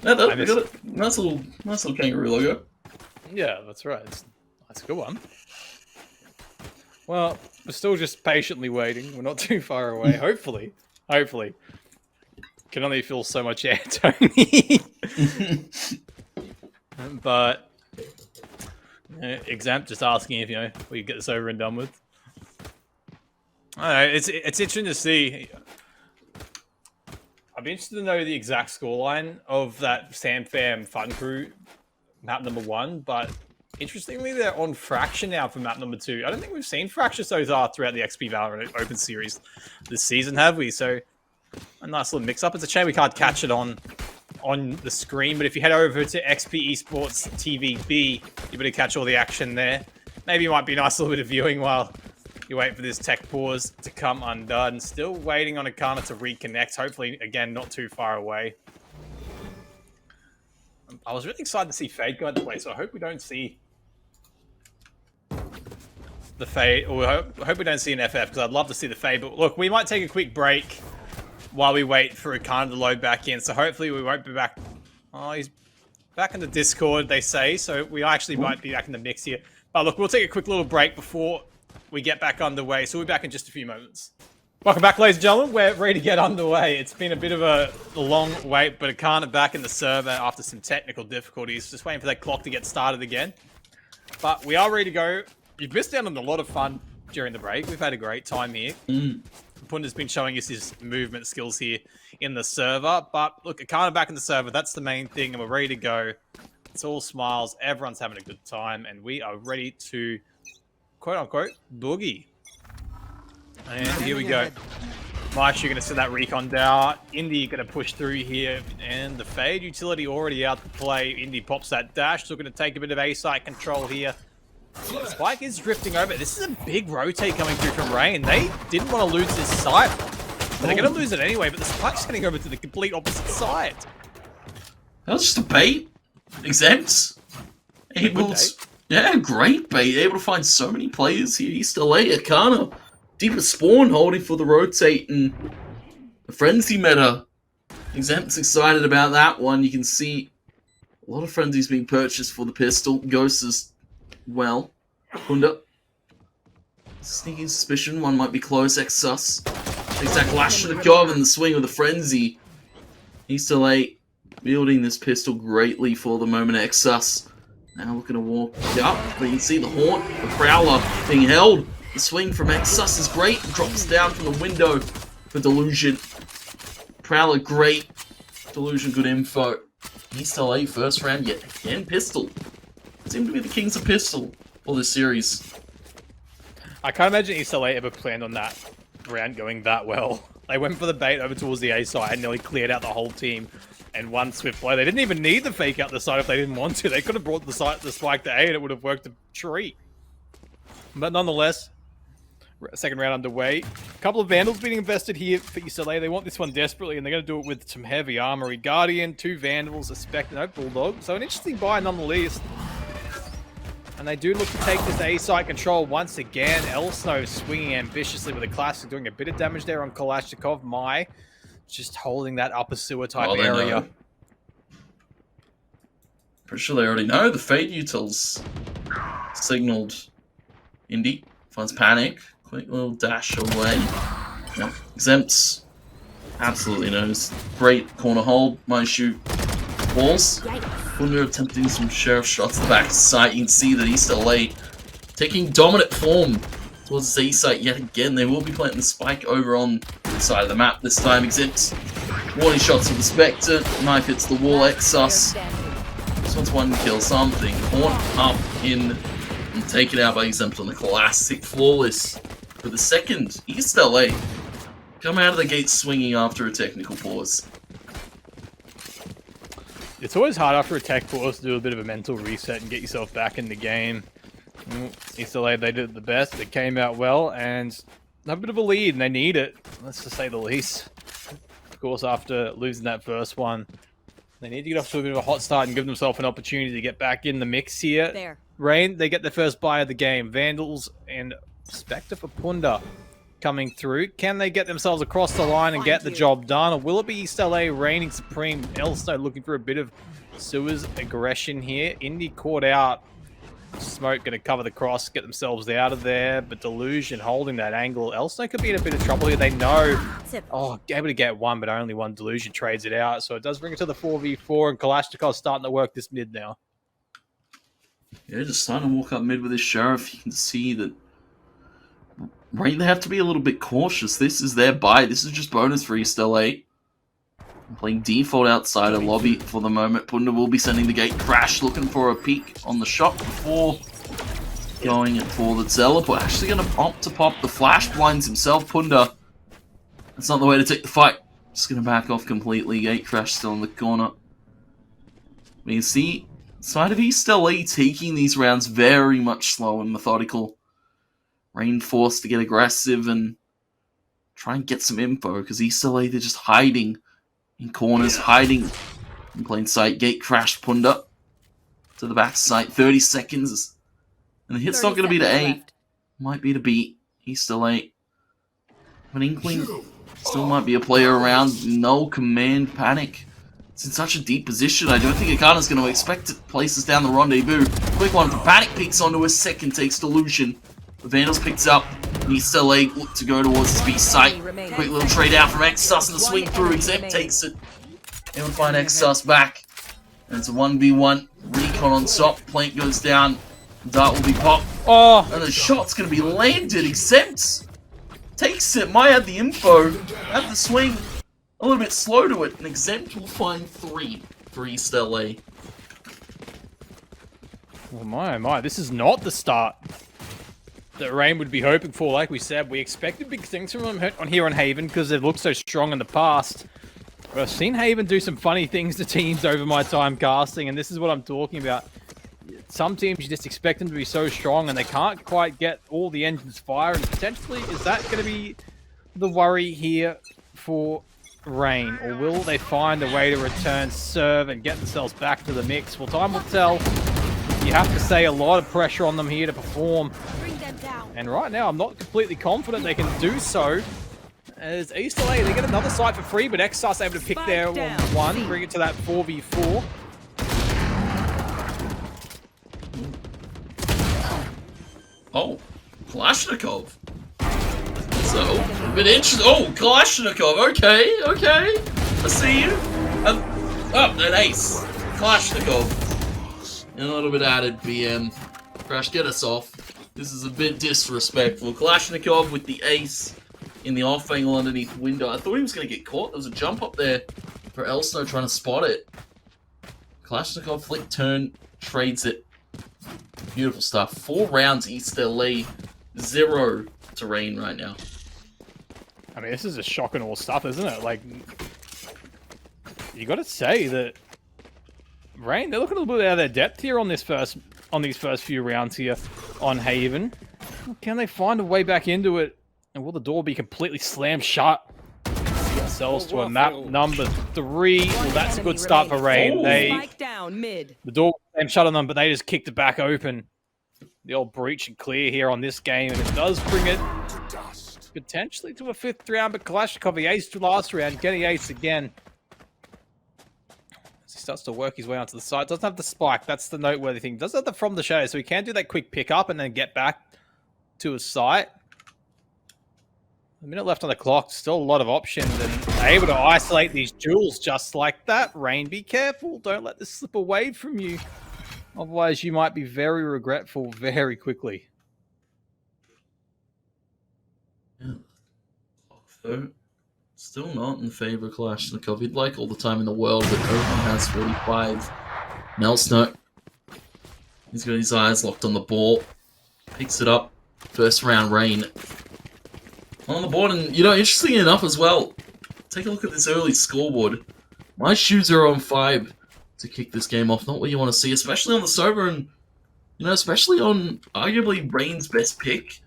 Yeah, we got a nice little kangaroo logo. Yeah, that's right. That's a good one. Well, we're still just patiently waiting. We're not too far away. Hopefully. Can only feel so much air, Tony. But Exempt just asking if we get this over and done with. I don't know. It's interesting to see. I'd be interested to know the exact scoreline of that SamFam Fun Crew map number 1, but interestingly, they're on Fraction now for map number 2. I don't think we've seen Fraction so far throughout the XP Valorant Open Series this season, have we? So, a nice little mix-up. It's a shame we can't catch it on the screen, but if you head over to XP Esports TVB, you're able to catch all the action there. Maybe it might be a nice little bit of viewing while you wait for this tech pause to come undone. Still waiting on Akana to reconnect. Hopefully, again, not too far away. I was really excited to see Fade go into play, so I hope we don't see the Fade, or I hope we don't see an FF, because I'd love to see the Fade. But look, we might take a quick break while we wait for Akana to load back in. So hopefully we won't be back. Oh, he's back in the Discord, they say. So we actually might be back in the mix here. But look, we'll take a quick little break before we get back underway. So we'll be back in just a few moments. Welcome back, ladies and gentlemen. We're ready to get underway. It's been a bit of a long wait, but Akana back in the server after some technical difficulties. Just waiting for that clock to get started again. But we are ready to go. You've missed out on a lot of fun during the break. We've had a great time here. Punter's been showing us his movement skills here in the server. But look, Akana back in the server. That's the main thing, and we're ready to go. It's all smiles. Everyone's having a good time, and we are ready to, quote-unquote, boogie. And here we go. March, you're going to send that recon down. Indy going to push through here. And the Fade utility already out to play. Indy pops that dash. Still going to take a bit of A-site control here. Spike is drifting over. This is a big rotate coming through from Rain. They didn't want to lose this side. But they're going to lose it anyway. But the Spike's getting over to the complete opposite side. That was just a bait. Exempt. Yeah, great bait. Able to find so many players here. East LA, Akana. Deeper spawn holding for the rotate and the frenzy meta. Exempt's excited about that one. You can see a lot of frenzies being purchased for the pistol. Ghost as well. Hunda. Sneaking suspicion. One might be close. X-Sus. Exact lash to the gob and the swing of the frenzy. East LA wielding this pistol greatly for the moment. X-Sus now looking to walk up, but you can see the haunt, the Prowler being held. The swing from X-Sus is great. Drops down from the window for Delusion. Prowler, great. Delusion, good info. East LA first round yet again. Pistol. Seem to be the kings of pistol for this series. I can't imagine East LA ever planned on that round going that well. They went for the bait over towards the A side and nearly cleared out the whole team. And one swift play. They didn't even need the fake out the side if they didn't want to. They could have brought the spike to A and it would have worked a treat. But nonetheless, Second round underway. A couple of Vandals being invested here for East LA. They want this one desperately, and they're going to do it with some heavy armory. Guardian, 2 Vandals, a Spectre, no Bulldog. So an interesting buy nonetheless. And they do look to take this A-site control once again. Elsno swinging ambitiously with a classic, doing a bit of damage there on Kalashnikov. Mai just holding that upper sewer type area. Know. Pretty sure they already know. The Fade Utils signaled Indy. Finds Panic. Quick little dash away. Yep. Exempts. Absolutely knows. Great corner hold. Might shoot walls. Thunder attempting some sheriff shots to the back side. You can see that East LA taking dominant form towards the east side yet again. They will be planting the spike over on the side of the map this time. Exempts. Warning shots from the Spectre. Knife hits the wall. Exos. This one's one kill something. Caught up in and taken out by Exempt on the classic flawless. For the second, East LA come out of the gate swinging after a technical pause. It's always hard after a tech pause to do a bit of a mental reset and get yourself back in the game. East LA, they did the best. They came out well and have a bit of a lead, and they need it, let's just say the least. Of course, after losing that first one, they need to get off to a bit of a hot start and give themselves an opportunity to get back in the mix here. There. Rain, they get their first buy of the game. Vandals and Spectre for Punda coming through. Can they get themselves across the line and get the job done? Or will it be East LA reigning supreme? Elstone looking for a bit of Sewers aggression here. Indy caught out. Smoke going to cover the cross, get themselves out of there. But Delusion holding that angle. Elstone could be in a bit of trouble here. They know. Oh, able to get one, but only one. Delusion trades it out. So it does bring it to the 4v4. And Kalashnikov's starting to work this mid now. Yeah, just starting to walk up mid with his sheriff. You can see that Rain, they have to be a little bit cautious. This is their buy. This is just bonus for East LA. Playing default outside a lobby for the moment. Punda will be sending the gate crash, looking for a peek on the shot before going for the teleport. Actually going to opt to pop the flash blinds himself. Punda, that's not the way to take the fight. Just going to back off completely. Gate crash still in the corner. We can see side of East LA taking these rounds very much slow and methodical. Rain forced to get aggressive and try and get some info, because East LA, they're just hiding in corners, hiding in plain sight. Gate crash Punda to the back side. 30 seconds. And the hit's not going to be to A. Might be to B. East LA. But Inkling still might be a player around. No command Panic. It's in such a deep position. I don't think Akana's going to expect it. Places down the rendezvous. Quick one from Panic. Peeks onto a second. Takes Delusion. The Vandals picks up. East LA look to go towards his B site. Quick little trade out from Exus and the swing through. Exempt takes it. He'll find Exus back. And it's a 1v1. Recon on top. Plank goes down. Dart will be popped. Oh! And the shot's going to be landed. Exempt takes it. Mai had the info. Had the swing. A little bit slow to it. And Exempt will find 3 for East LA. Oh my. This is not the start that Rain would be hoping for. Like we said, we expected big things from them on here on Haven because they've looked so strong in the past. But I've seen Haven do some funny things to teams over my time casting, and this is what I'm talking about. Some teams, you just expect them to be so strong, and they can't quite get all the engines firing. Potentially, is that going to be the worry here for Rain? Or will they find a way to return serve and get themselves back to the mix? Well, time will tell. You have to say a lot of pressure on them here to perform. And right now, I'm not completely confident they can do so. As East LA, they get another site for free, but Exos able to pick their one, bring it to that 4v4. Oh, Kalashnikov. So, a bit interesting. Oh, Kalashnikov. Okay. I see you. Oh, an ace. Kalashnikov. And a little bit added BM. Crash, get us off. This is a bit disrespectful. Kalashnikov with the ace in the off angle underneath window. I thought he was going to get caught. There was a jump up there for Elsno trying to spot it. Kalashnikov flick turn, trades it. Beautiful stuff. 4 rounds East LA, 0 to Rain right now. I mean, this is just shocking all stuff, isn't it? Like, you got to say that Rain, they're looking a little bit out of their depth here on these first few rounds here on Haven. Can they find a way back into it? And will the door be completely slammed shut? See ourselves to a map number 3. Well, that's a good start for Rain. Spike down mid. The door was slammed shut on them, but they just kicked it back open. The old breach and clear here on this game, and it does bring it potentially to a 5th round, but Kalashnikov, he aced last round, getting ace again. As he starts to work his way onto the side. Doesn't have the spike, that's the noteworthy thing. Doesn't have the from the shadow, so he can do that quick pick up and then get back to his site. A minute left on the clock, still a lot of options, and able to isolate these duels just like that. Rain, be careful, don't let this slip away from you. Otherwise, you might be very regretful very quickly. Yeah. So, still not in favor of Kalashnikov. He'd like all the time in the world, but no one has 45. Melsnow. He's got his eyes locked on the ball. Picks it up. First round Rain. On the board, and, you know, interestingly enough as well, take a look at this early scoreboard. My shoes are on 5 to kick this game off. Not what you want to see, especially on the server, and, you know, especially on arguably Rain's best pick.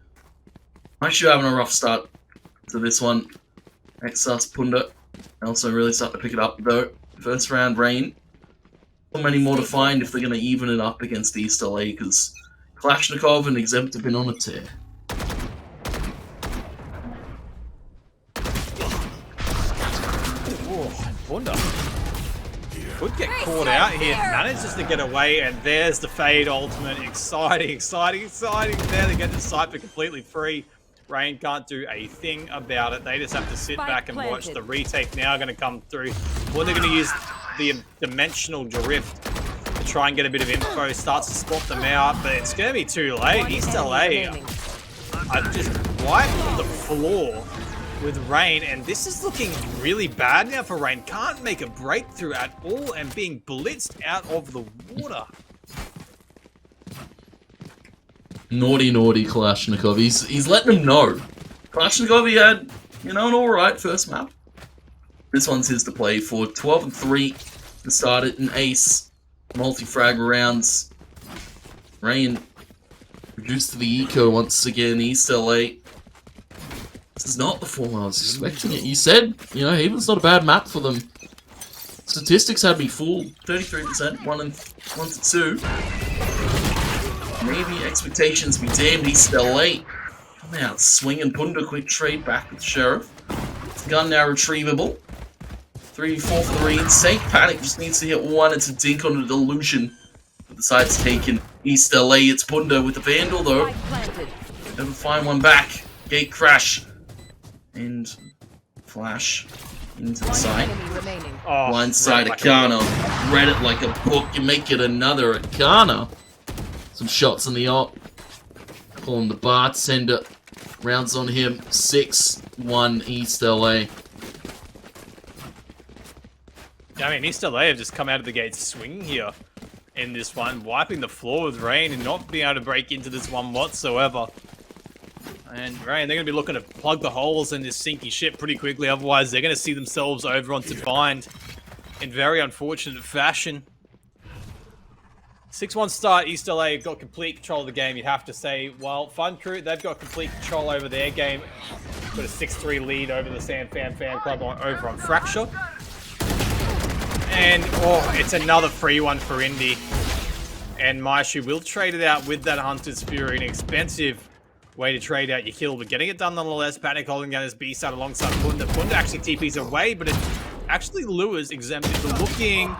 My shoe having a rough start to this one. Exas Punda also really starting to pick it up, though. First round Rain. Not many more to find if they're going to even it up against East LA, because Kalashnikov and Exempt have been on a tear. Punda could get caught out here, manages to get away, and there's the fade ultimate. Exciting, exciting, exciting. There they get the Cypher completely free. Rain can't do a thing about it. They just have to sit back and watch. The retake now going to come through. Well, they're going to use the dimensional drift to try and get a bit of info. Starts to spot them out, but it's going to be too late. East LA are just right on the floor with Rain, and this is looking really bad now for Rain. Can't make a breakthrough at all and being blitzed out of the water. Naughty, naughty Kalashnikov. He's letting them know. Kalashnikov, he had, you know, an alright first map. This one's his to play for. 12-3 to start it, an ace. Multi-frag rounds. Rain reduced to the eco once again. East LA. This is not the form I was expecting it. You said, you know, Haven's not a bad map for them. Statistics had me fooled. 33%, 1 to 2. Maybe expectations be damned. East LA. Come out, swinging Punda, quick trade back with Sheriff. Gun now retrievable. 3-4 for the read. Safe Panic just needs to hit 1. It's a dink on a delusion. But the side's taken. East LA, it's Punda with the Vandal though. Never find one back. Gate crash. And flash into the side. Blindside Akana. Read it like a book. You make it another Akana. Some shots on the op. Call him the bartender. Rounds on him. 6-1 East LA. I mean, East LA have just come out of the gate swinging here in this one, wiping the floor with Rain and not being able to break into this one whatsoever. And Rain, they're going to be looking to plug the holes in this sinky ship pretty quickly, otherwise they're going to see themselves over onto Bind in very unfortunate fashion. 6-1 start, East LA have got complete control of the game, you'd have to say. While Fun Crew, they've got complete control over their game. Got a 6-3 lead over the San Fan Club over on Fracture. And, oh, it's another free one for Indy. And Maishu will trade it out with that Hunter's Fury, an expensive way to trade out your kill, but getting it done nonetheless. Panic holding down his B-side alongside Punda. Punda actually TPs away, but it actually lures Exempted for looking.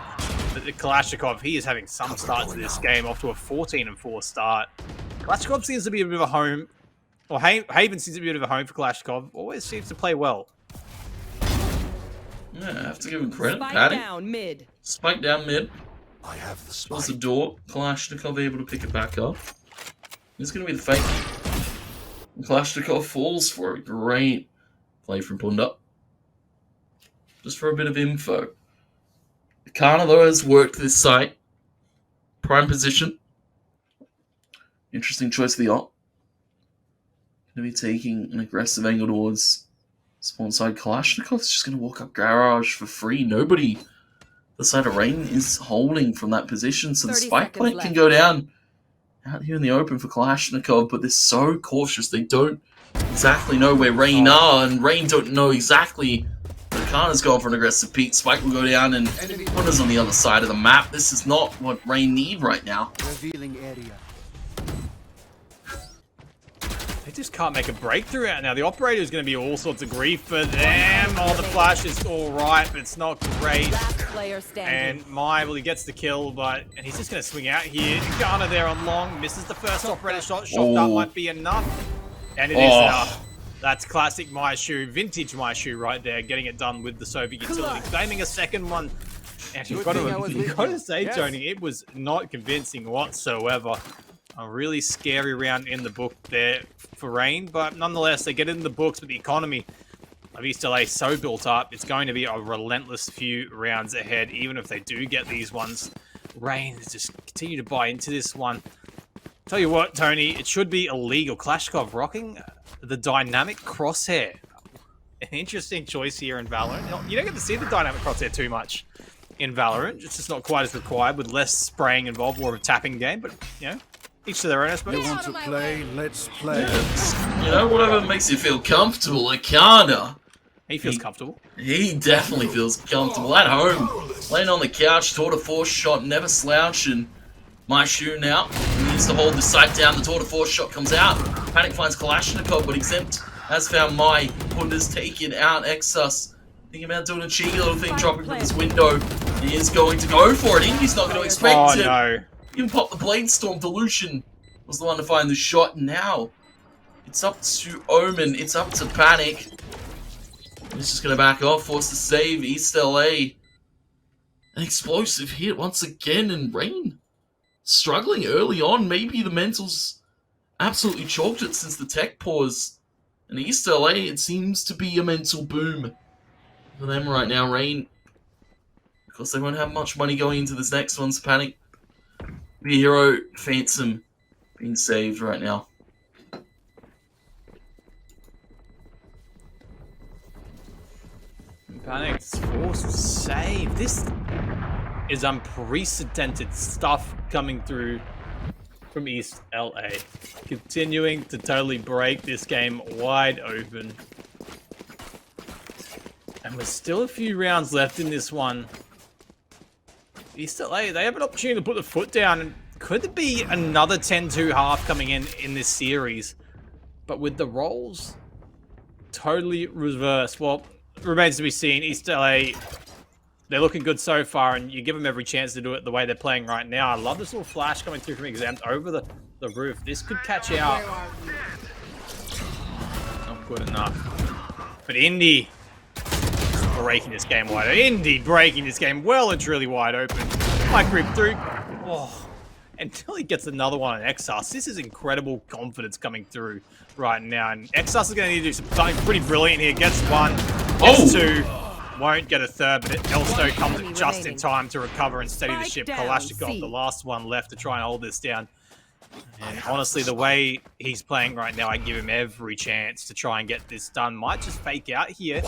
But the Kalashnikov, he is having some start to this game, off to a 14-4 start. Kalashnikov seems to be a bit of a home, or Haven seems to be a bit of a home for Kalashnikov. Always seems to play well. Yeah, I have to give him credit. Spike Paddy. down mid. Spike down mid. I have the Close the spike. door. Kalashnikov able to pick it back up. It's going to be the fake. Kalashnikov falls for a great play from Punda. Just for a bit of info. Akana, though, has worked this site. Prime position. Interesting choice of the op. Going to be taking an aggressive angle towards spawn side. Kalashnikov's just going to walk up garage for free. Nobody. The side of Rain is holding from that position, so the spike plant can go down out here in the open for Kalashnikov, but they're so cautious. They don't exactly know where Rain are, and Rain don't know exactly where Kana's going for an aggressive peek. Spike will go down, and Kana's on the other side of the map. This is not what Rain need right now. Revealing area. They just can't make a breakthrough out now. The operator is going to be all sorts of grief for them. Oh, the flash is all right, but it's not great. Last player standing. And well, he gets the kill, and he's just going to swing out here. Ghana there on long, misses the first operator shot. Shot that might be enough. And it is enough. That's classic Maishu, vintage Maishu right there, getting it done with the Soviet utility. Claiming a second one. And you've got to say, Tony, it was not convincing whatsoever. A really scary round in the book there for Rain, but nonetheless, they get it in the books. But the economy of East LA is so built up, it's going to be a relentless few rounds ahead, even if they do get these ones. Rain just continue to buy into this one. Tell you what, Tony, it should be illegal. Kalashnikov rocking the dynamic crosshair. An interesting choice here in Valorant. You don't get to see the dynamic crosshair too much in Valorant. It's just not quite as required, with less spraying involved, more of a tapping game, but, you know, each to their own, I suppose. You want to play? Let's play. You know, whatever makes you feel comfortable. Like Kana, He feels comfortable. he definitely feels comfortable at home. Laying on the couch, tour de force shot, never slouching. Maishu now needs to hold the sight down. The tour de force shot comes out. Panic finds Kalashnikov, but Exempt has found Mai. Punda's taken out. Exus thinking about doing a cheeky little thing, dropping from this window. He is going to go for it. Indy's not going to expect it. No. Even pop the Blade Storm. Delusion was the one to find the shot. Now it's up to Omen. It's up to Panic. He's just going to back off, force to save East LA. An explosive hit once again, and Rain struggling early on. Maybe the mentals absolutely chalked it since the tech pause. And East LA, it seems to be a mental boom for them right now. Rain, of course, they won't have much money going into this next one, so Panic be a hero. Phantom being saved right now. Panic's force was saved. This is unprecedented stuff coming through from East LA. Continuing to totally break this game wide open. And there's still a few rounds left in this one. East LA, they have an opportunity to put the foot down. And could there be another 10-2 half coming in this series? But with the roles totally reversed. Well, it remains to be seen. East LA, they're looking good so far, and you give them every chance to do it the way they're playing right now. I love this little flash coming through from Exempt over the roof. This could catch out. Not good enough. But Indy breaking this game wide open. Indy breaking this game well and truly wide open. Might creep through. Oh, until he gets another one on Exus. This is incredible confidence coming through right now. And Exus is going to need to do something pretty brilliant here. Gets one, gets two. Won't get a third, but Elsto comes just in time to recover and steady the ship. Kalashnikov, the last one left to try and hold this down. And honestly, the way he's playing right now, I give him every chance to try and get this done. Might just fake out here.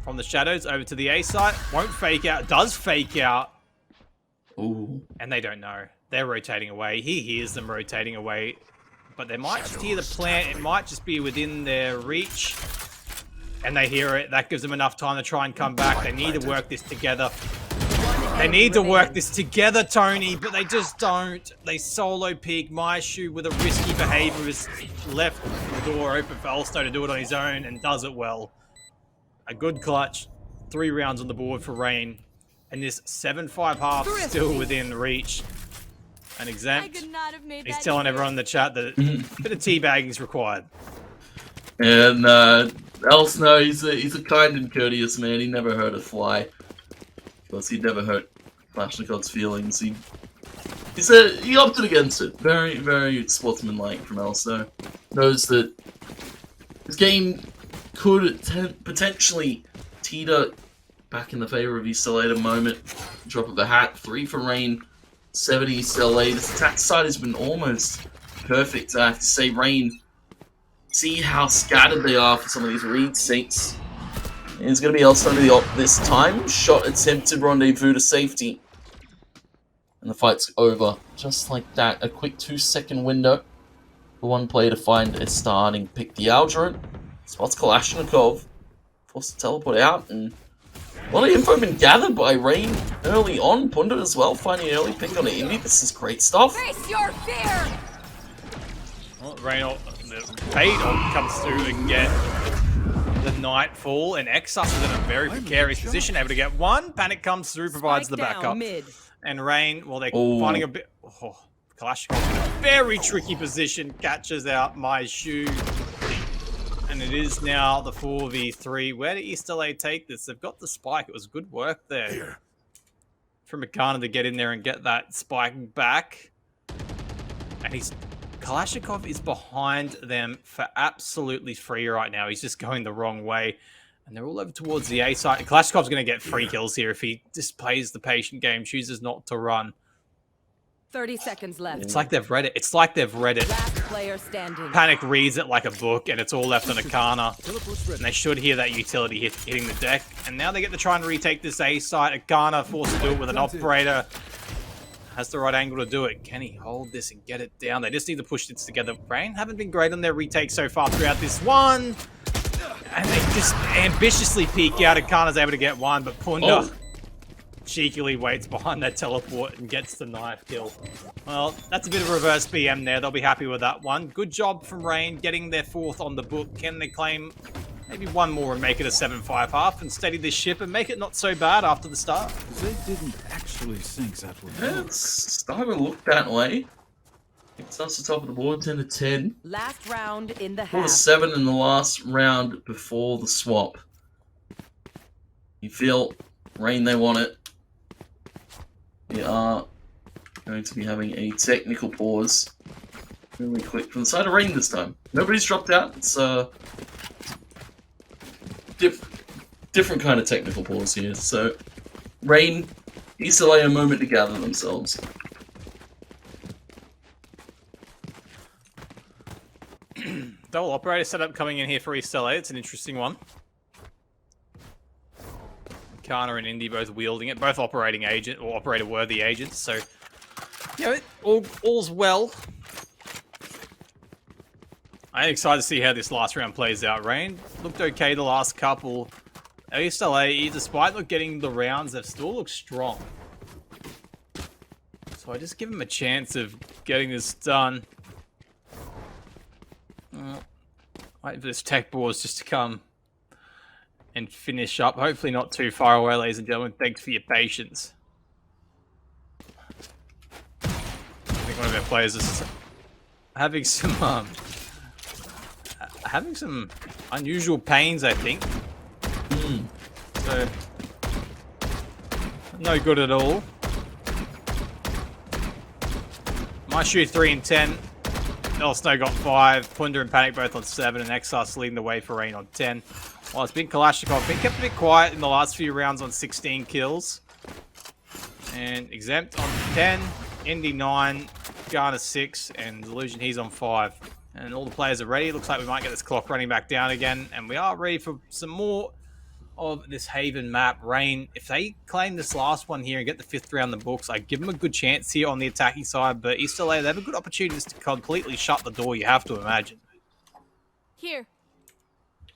From the shadows over to the A site. Won't fake out. Does fake out. Ooh. And they don't know. They're rotating away. He hears them rotating away. But they might just hear the plant. It might just be within their reach. And they hear it. That gives them enough time to try and come back. They need to work this together. They need to work this together, Tony, but they just don't. They solo peek. Maishu with a risky behavior has left the door open for Elsto to do it on his own and does it well. A good clutch. 3 rounds on the board for Rain. And this 7-5 half still within reach. And Exempt, he's telling everyone in the chat that a bit of teabagging is required. And Elsno, he's a kind and courteous man. He never hurt a fly. Plus, he'd never hurt Kalashnikov's feelings. He opted against it. Very, very sportsmanlike from Elsno. Knows that his game could potentially teeter back in the favor of East LA at a moment. Drop of the hat. 3 for Rain. 7 East LA. This attack side has been almost perfect. I have to say, Rain. See how scattered they are for some of these read sinks. It's going to be Elstone to the op this time. Shot attempted, rendezvous to safety. And the fight's over. just like that. A quick 2-second window for one player to find a starting pick. The Aldrin spots Kalashnikov, forced to teleport out, and a lot of info been gathered by Rain early on. Pundit as well, finding an early pick on the Indy. This is great stuff. Face your fear! Well, Rain, the fate comes through again. The Nightfall, and Exus is in a very precarious position, able to get one. Panic comes through, provides the backup. Mid. And Rain, well, they're finding a bit... Oh, Kalashnikov in a very tricky position, catches out my shoe. And it is now the 4v3. Where did East LA take this? They've got the spike. It was good work there from Makana to get in there and get that spike back. And Kalashnikov is behind them for absolutely free right now. He's just going the wrong way. And they're all over towards the A side. Kalashnikov's going to get free kills here if he just plays the patient game, chooses not to run. 30 seconds left. It's like they've read it. It's like they've read it. Last player standing. Panic reads it like a book, and it's all left on Akana. And they should hear that utility hitting the deck. And now they get to try and retake this A site. Akana forced to do it with an operator. Has the right angle to do it. Can he hold this and get it down? They just need to push this together. Rain haven't been great on their retake so far throughout this one. And they just ambitiously peek out. Akana's able to get one, but Punda cheekily waits behind that teleport and gets the knife kill. Well, that's a bit of a reverse BM there. They'll be happy with that one. Good job from Rain getting their 4th on the book. Can they claim maybe one more and make it a 7-5 half and steady this ship and make it not so bad after the start? They didn't actually think that would Yeah, it's starting to look that way. It's us the top of the board, 10-10. Last round in the 4-7 in the last round before the swap. You feel Rain, they want it. We are going to be having a technical pause really quick from the side of Rain this time. Nobody's dropped out. It's different kind of technical pause here. So Rain needs to lay a moment to gather themselves. Double operator setup coming in here for East LA. It's an interesting one. Kana and Indy both wielding it, both operating agent or operator-worthy agents. So, yeah, all's well. I'm excited to see how this last round plays out. Rain looked okay the last couple. East LA, despite not getting the rounds, they've still looked strong. So I just give them a chance of getting this done. Wait for this tech pause just to come and finish up. Hopefully not too far away, ladies and gentlemen. Thanks for your patience. I think one of our players is having some unusual pains, I think. So no good at all. My shoot 3 and 10. Snow got 5. Punda and Panic both on 7, and Exas leading the way for Rain on 10. Well, it's been Kalashnikov. Been kept a bit quiet in the last few rounds on 16 kills. And Exempt on 10, Indy 9, Garner 6, and Delusion, he's on 5. And all the players are ready. Looks like we might get this clock running back down again. And we are ready for some more of this Haven map. Rain, if they claim this last one here and get the 5th round in the books, I give them a good chance here on the attacking side. But East LA, they have a good opportunity to completely shut the door, you have to imagine. Here.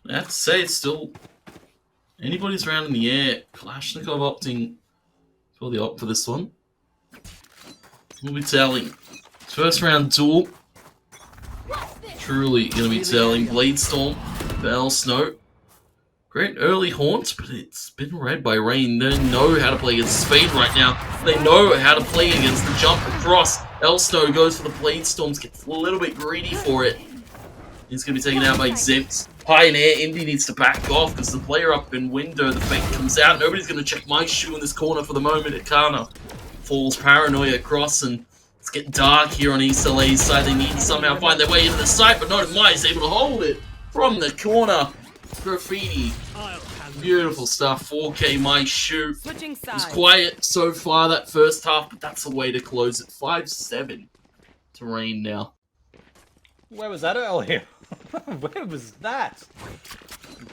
I have to say, it's still anybody's round in the air. Kalashnikov opting for the op for this one. We'll be telling. First round duel. Truly going to be telling. Blade Storm, Bell Snow. Great early haunt, but it's been read by Rain. They know how to play against Spade right now. They know how to play against the jump across. El Snow goes for the Blade Storms, gets a little bit greedy for it. He's going to be taken out by Exempt. Pioneer, Indy needs to back off because the player up in window, the fake comes out. Nobody's going to check my shoe in this corner for the moment. Akana falls Paranoia across, and it's getting dark here on East LA's side. They need to somehow find their way into the site, but not Mai is able to hold it from the corner. Graffiti. Beautiful stuff. 4K my shoe. Switching It was sides. quiet so far that first half, but that's the way to close it. 5-7 to Rain now. Where was that earlier? Where was that?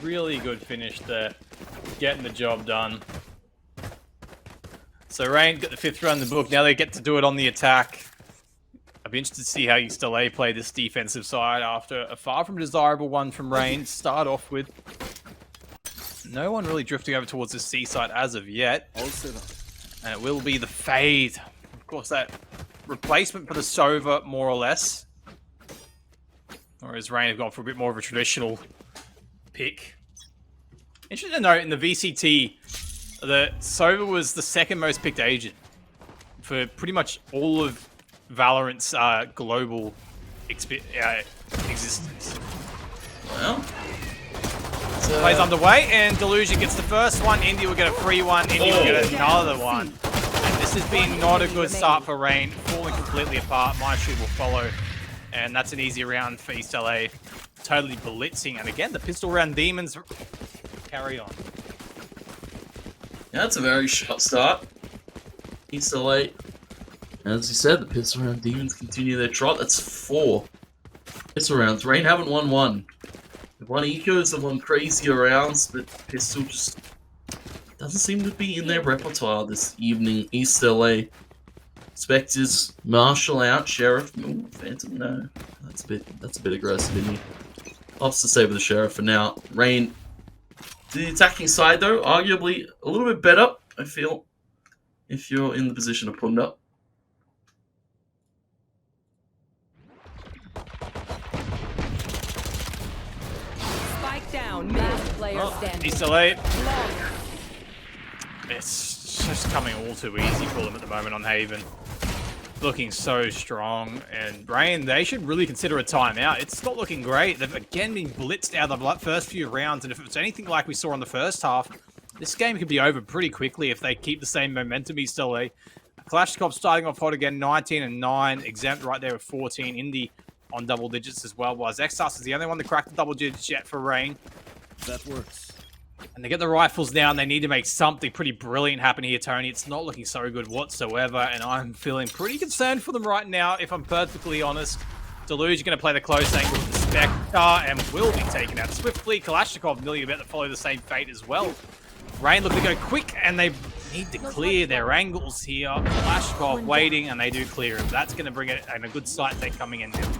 Really good finish there. Getting the job done. So Rain got the 5th round in the book. Now they get to do it on the attack. I'd be interested to see how East LA play this defensive side after a far from desirable one from Rain to start off with. No one really drifting over towards the C side as of yet. All set up. And it will be the Fade. Of course, that replacement for the Sova, more or less. Whereas Rain have gone for a bit more of a traditional pick. Interesting to note, in the VCT, the Sova was the second most picked agent for pretty much all of Valorant's global existence. Well, Plays underway, and Delusion gets the first one. Indy will get a free one. Indy will get another one. And this has been not a good start for Rain. Falling completely apart. My shoot will follow. And that's an easy round for East LA. Totally blitzing. And again, the pistol round demons carry on. yeah, that's a very sharp start. East LA. As you said, the pistol round demons continue their trot. That's 4 pistol rounds. Rain haven't won one. They've won ecos and won crazier rounds, but pistol just doesn't seem to be in their repertoire this evening. East LA. Spectres, Marshall out, Sheriff. Ooh, Phantom, no. That's a bit aggressive, isn't he? Opts to stay with the Sheriff for now. Rain, the attacking side though, arguably a little bit better, I feel, if you're in the position of Punda. Spike down. Last player standing. East LA. It's just coming all too easy for them at the moment on Haven. Looking so strong, and Rain, they should really consider a timeout. It's not looking great. They've again been blitzed out of the first few rounds, and if it's anything like we saw in the first half, this game could be over pretty quickly if they keep the same momentum. East LA. Kalashnikov starting off hot again, 19 and 9. Exempt right there with 14. Indy on double digits as well, while Xstas is the only one that cracked the double digits yet for Rain. That works. And they get the rifles down. They need to make something pretty brilliant happen here, Tony. It's not looking so good whatsoever, and I'm feeling pretty concerned for them right now, if I'm perfectly honest. Deluge going to play the close angle with the Spectre and will be taken out swiftly. Kalashnikov nearly about to follow the same fate as well. Rain looking to go quick, and they need to clear their angles here. Kalashnikov waiting, and they do clear it. That's going to bring it in a good sight thing coming in now.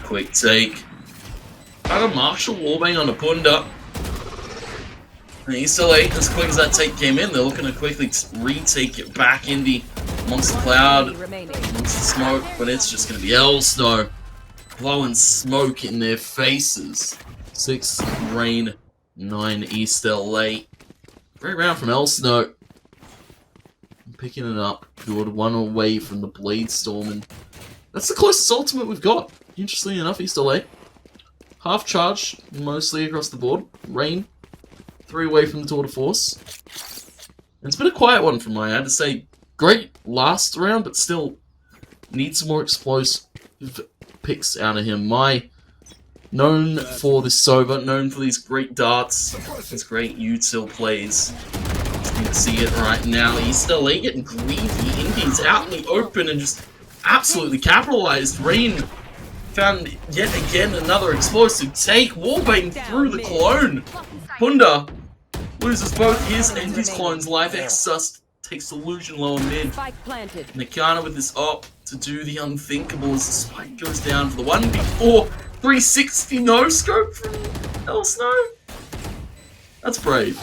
Quick take. Got a Marshall wallbang on the Punda. And East LA, as quick as that take came in, they're looking to quickly retake it back in amongst the cloud, amongst the smoke, but it's just going to be El Snow blowing smoke in their faces. 6 Rain, 9 East LA. Great round from El Snow. Picking it up, good, 1 away from the Blade Storm, and that's the closest ultimate we've got. Interestingly enough, East LA. Half charge, mostly across the board. Rain, 3 away from the Tour de Force. And it's been a quiet one from my, I had to say, great last round, but still need some more explosive picks out of him. My, known for this Sova, known for these great darts, these great util plays. You can see it right now. East LA getting greedy. Indians out in the open and just absolutely capitalized. Rain found yet again another explosive take. Wallbang through the clone. Punda loses both his and his clone's life. Exus takes Illusion lower mid. Nakana with this op to do the unthinkable as the spike goes down for the 1v4. 360 no scope from El Snow. That's brave.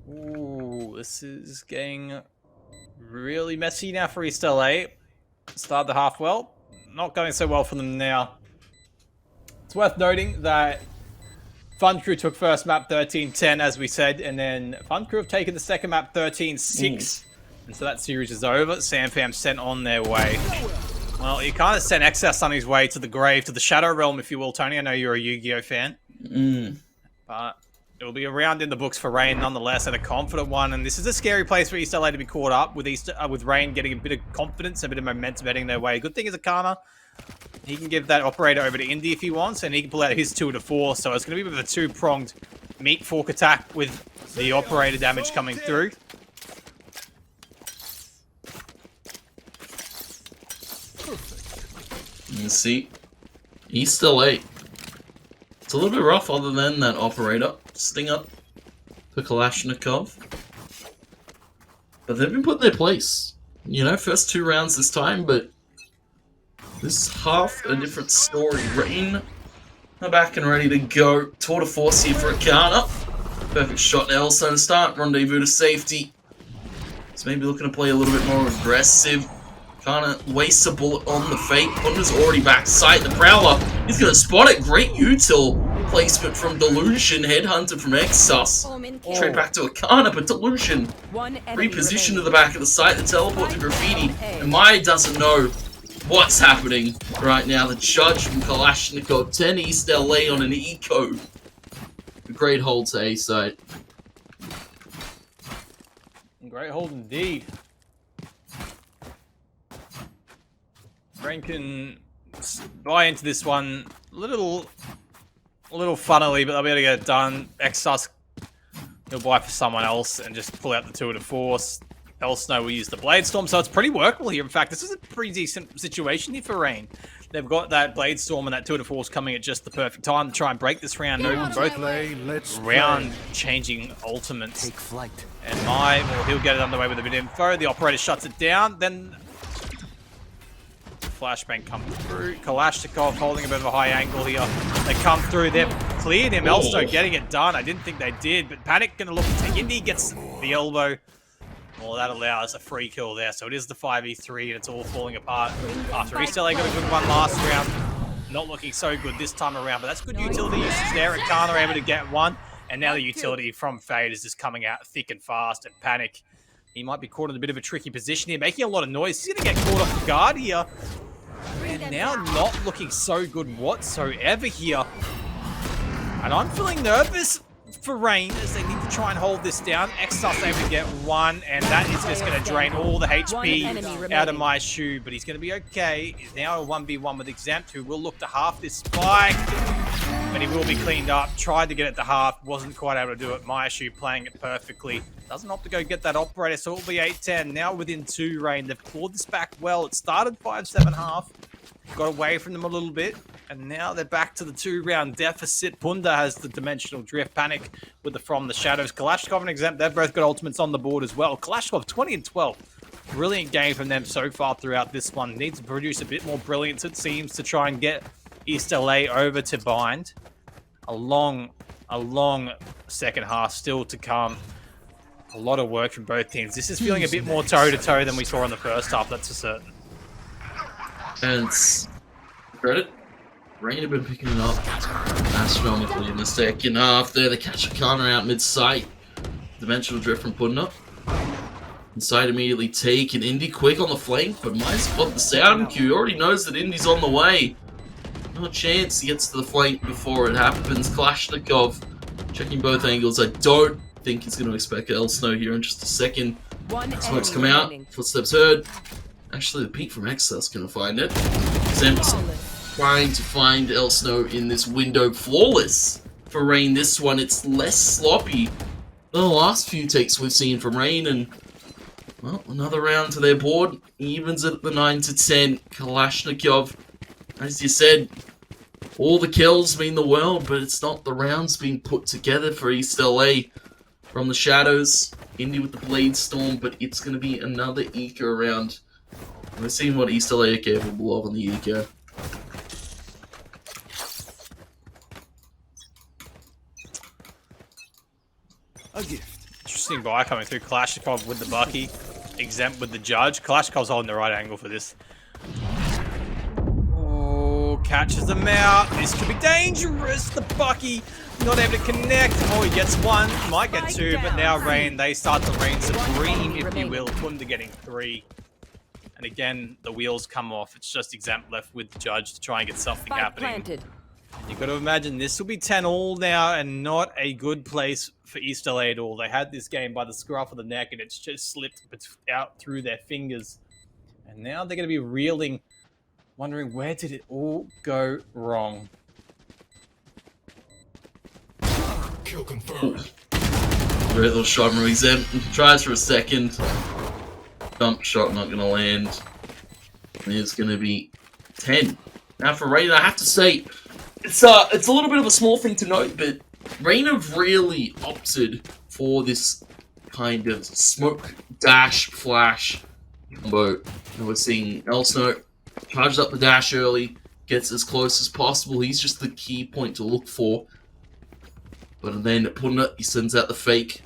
Ooh, this is getting really messy now for East LA. Start the half well. Not going so well for them now. It's worth noting that Fun Crew took first map 13-10, as we said, and then Fun Crew have taken the second map 13-6. And so that series is over. Samfam sent on their way. Well, you kind of sent Excess on his way to the grave, to the Shadow Realm, if you will, Tony. I know you're a Yu-Gi-Oh fan. But it will be a round in the books for Rain nonetheless, and a confident one. And this is a scary place for East LA to be caught up with Rain getting a bit of confidence, a bit of momentum heading their way. Good thing is Akana. He can give that operator over to Indy if he wants, and he can pull out his 2 to 4. So it's going to be with a 2-pronged meat fork attack with the operator damage coming through. You see, East LA. It's a little bit rough other than that operator. Sting up for Kalashnikov. But they've been put in their place. You know, first 2 rounds this time, but this is half a different story. Rain are back and ready to go. Tour de force here for Akana. Perfect shot now. Also to start. Rendezvous to safety. So maybe looking to play a little bit more aggressive. Akana wastes a bullet on the fake. Punda's already back sight. The Prowler, he's going to spot it. Great util placement from Delusion. Headhunter from Exus. Straight back to Akana, but Delusion repositioned to the back of the site. The teleport to Graffiti. And Maya doesn't know what's happening right now. The Judge from Kalashnikov, 10 East LA on an eco. A great hold to A site. Great hold indeed. Rain can buy into this one a little funnily, but they'll be able to get it done. Exus, he'll buy for someone else and just pull out the tour de force. Elsno will use the Blade Storm, so it's pretty workable here. In fact, this is a pretty decent situation here for Rain. They've got that Blade Storm and that tour de force coming at just the perfect time to try and break this round open. Both round-changing ultimates. Take flight. And well, he'll get it underway with a bit of info. The operator shuts it down. Then flashbang comes through. Kalashnikov holding a bit of a high angle here. They come through. They've cleared him. Elsto getting it done. I didn't think they did, but Panic going to look to take Indy, gets the elbow. Well, that allows a free kill there. So it is the 5v3, and it's all falling apart. After East LA got a good one last round. Not looking so good this time around, but that's good utility usage there. And Kana able to get one. And now the utility from Fade is just coming out thick and fast. And Panic, he might be caught in a bit of a tricky position here, making a lot of noise. He's going to get caught off guard here. And now not looking so good whatsoever here. And I'm feeling nervous for Rain as they need to try and hold this down. Exus able to get one, and that is just going to drain all the HP out of my shoe, but he's going to be okay. He's now a 1v1 with Exempt, who will look to half this spike, but he will be cleaned up. Tried to get it to half, wasn't quite able to do it. My shoe playing it perfectly. Doesn't opt to go get that operator, so it'll be 8-10. Now within 2, Rain. They've clawed this back well. It started 5-7 half. Got away from them a little bit, and now they're back to the 2-round deficit. Punda has the dimensional drift. Panic with the From the Shadows. Kalashnikov and Exempt, they've both got ultimates on the board as well. Kalashnikov 20 and 12. Brilliant game from them so far throughout this one. Needs to produce a bit more brilliance, it seems, to try and get East LA over to bind. A long second half still to come. A lot of work from both teams. This is feeling a bit more toe-to-toe than we saw in the first half, that's for certain. And credit, Rain have been picking it up astronomically in the second half there. They catch Akana out mid-sight. Dimensional drift from Punda. Inside immediately take an Indy quick on the flank, but might spot the sound cue. Already knows that Indy's on the way. No chance he gets to the flank before it happens. Kalashnikov checking both angles. I don't think he's going to expect Elsno here in just a second. Smokes come out, footsteps heard. Actually, the peek from Exus going to find it. Exempt trying to find Elsno in this window. Flawless for Rain. This one, it's less sloppy than the last few takes we've seen from Rain. And, well, another round to their board. Evens it at the 9-10. Kalashnikov, as you said, all the kills mean the world, but it's not the rounds being put together for East LA. From the Shadows, Indy with the Blade Storm, but it's going to be another eco round. We're seeing what East LA are capable of on the eco. A gift. Interesting buy coming through. Kalashnikov with the Bucky. Exempt with the Judge. Kalashnikov's holding the right angle for this. Oh, catches them out. This could be dangerous. The Bucky not able to connect. Oh, he gets one. Might get two, but now Rain, they start to reign supreme, if you will. Punda getting 3. And again, the wheels come off. It's just Exempt left with the Judge to try and get something happening. You've got to imagine this will be 10-all now, and not a good place for East LA at all. They had this game by the scruff of the neck, and it's just slipped out through their fingers. And now they're going to be reeling, wondering where did it all go wrong. Kill confirmed. Great little shot from Exempt. Tries for a second. Dump shot not going to land. And it's going to be 10. Now for Rain, I have to say, it's a little bit of a small thing to note, but Rain have really opted for this kind of smoke, dash, flash combo. And we're seeing Elsno charges up the dash early, gets as close as possible. He's just the key point to look for. But then Punda, he sends out the fake.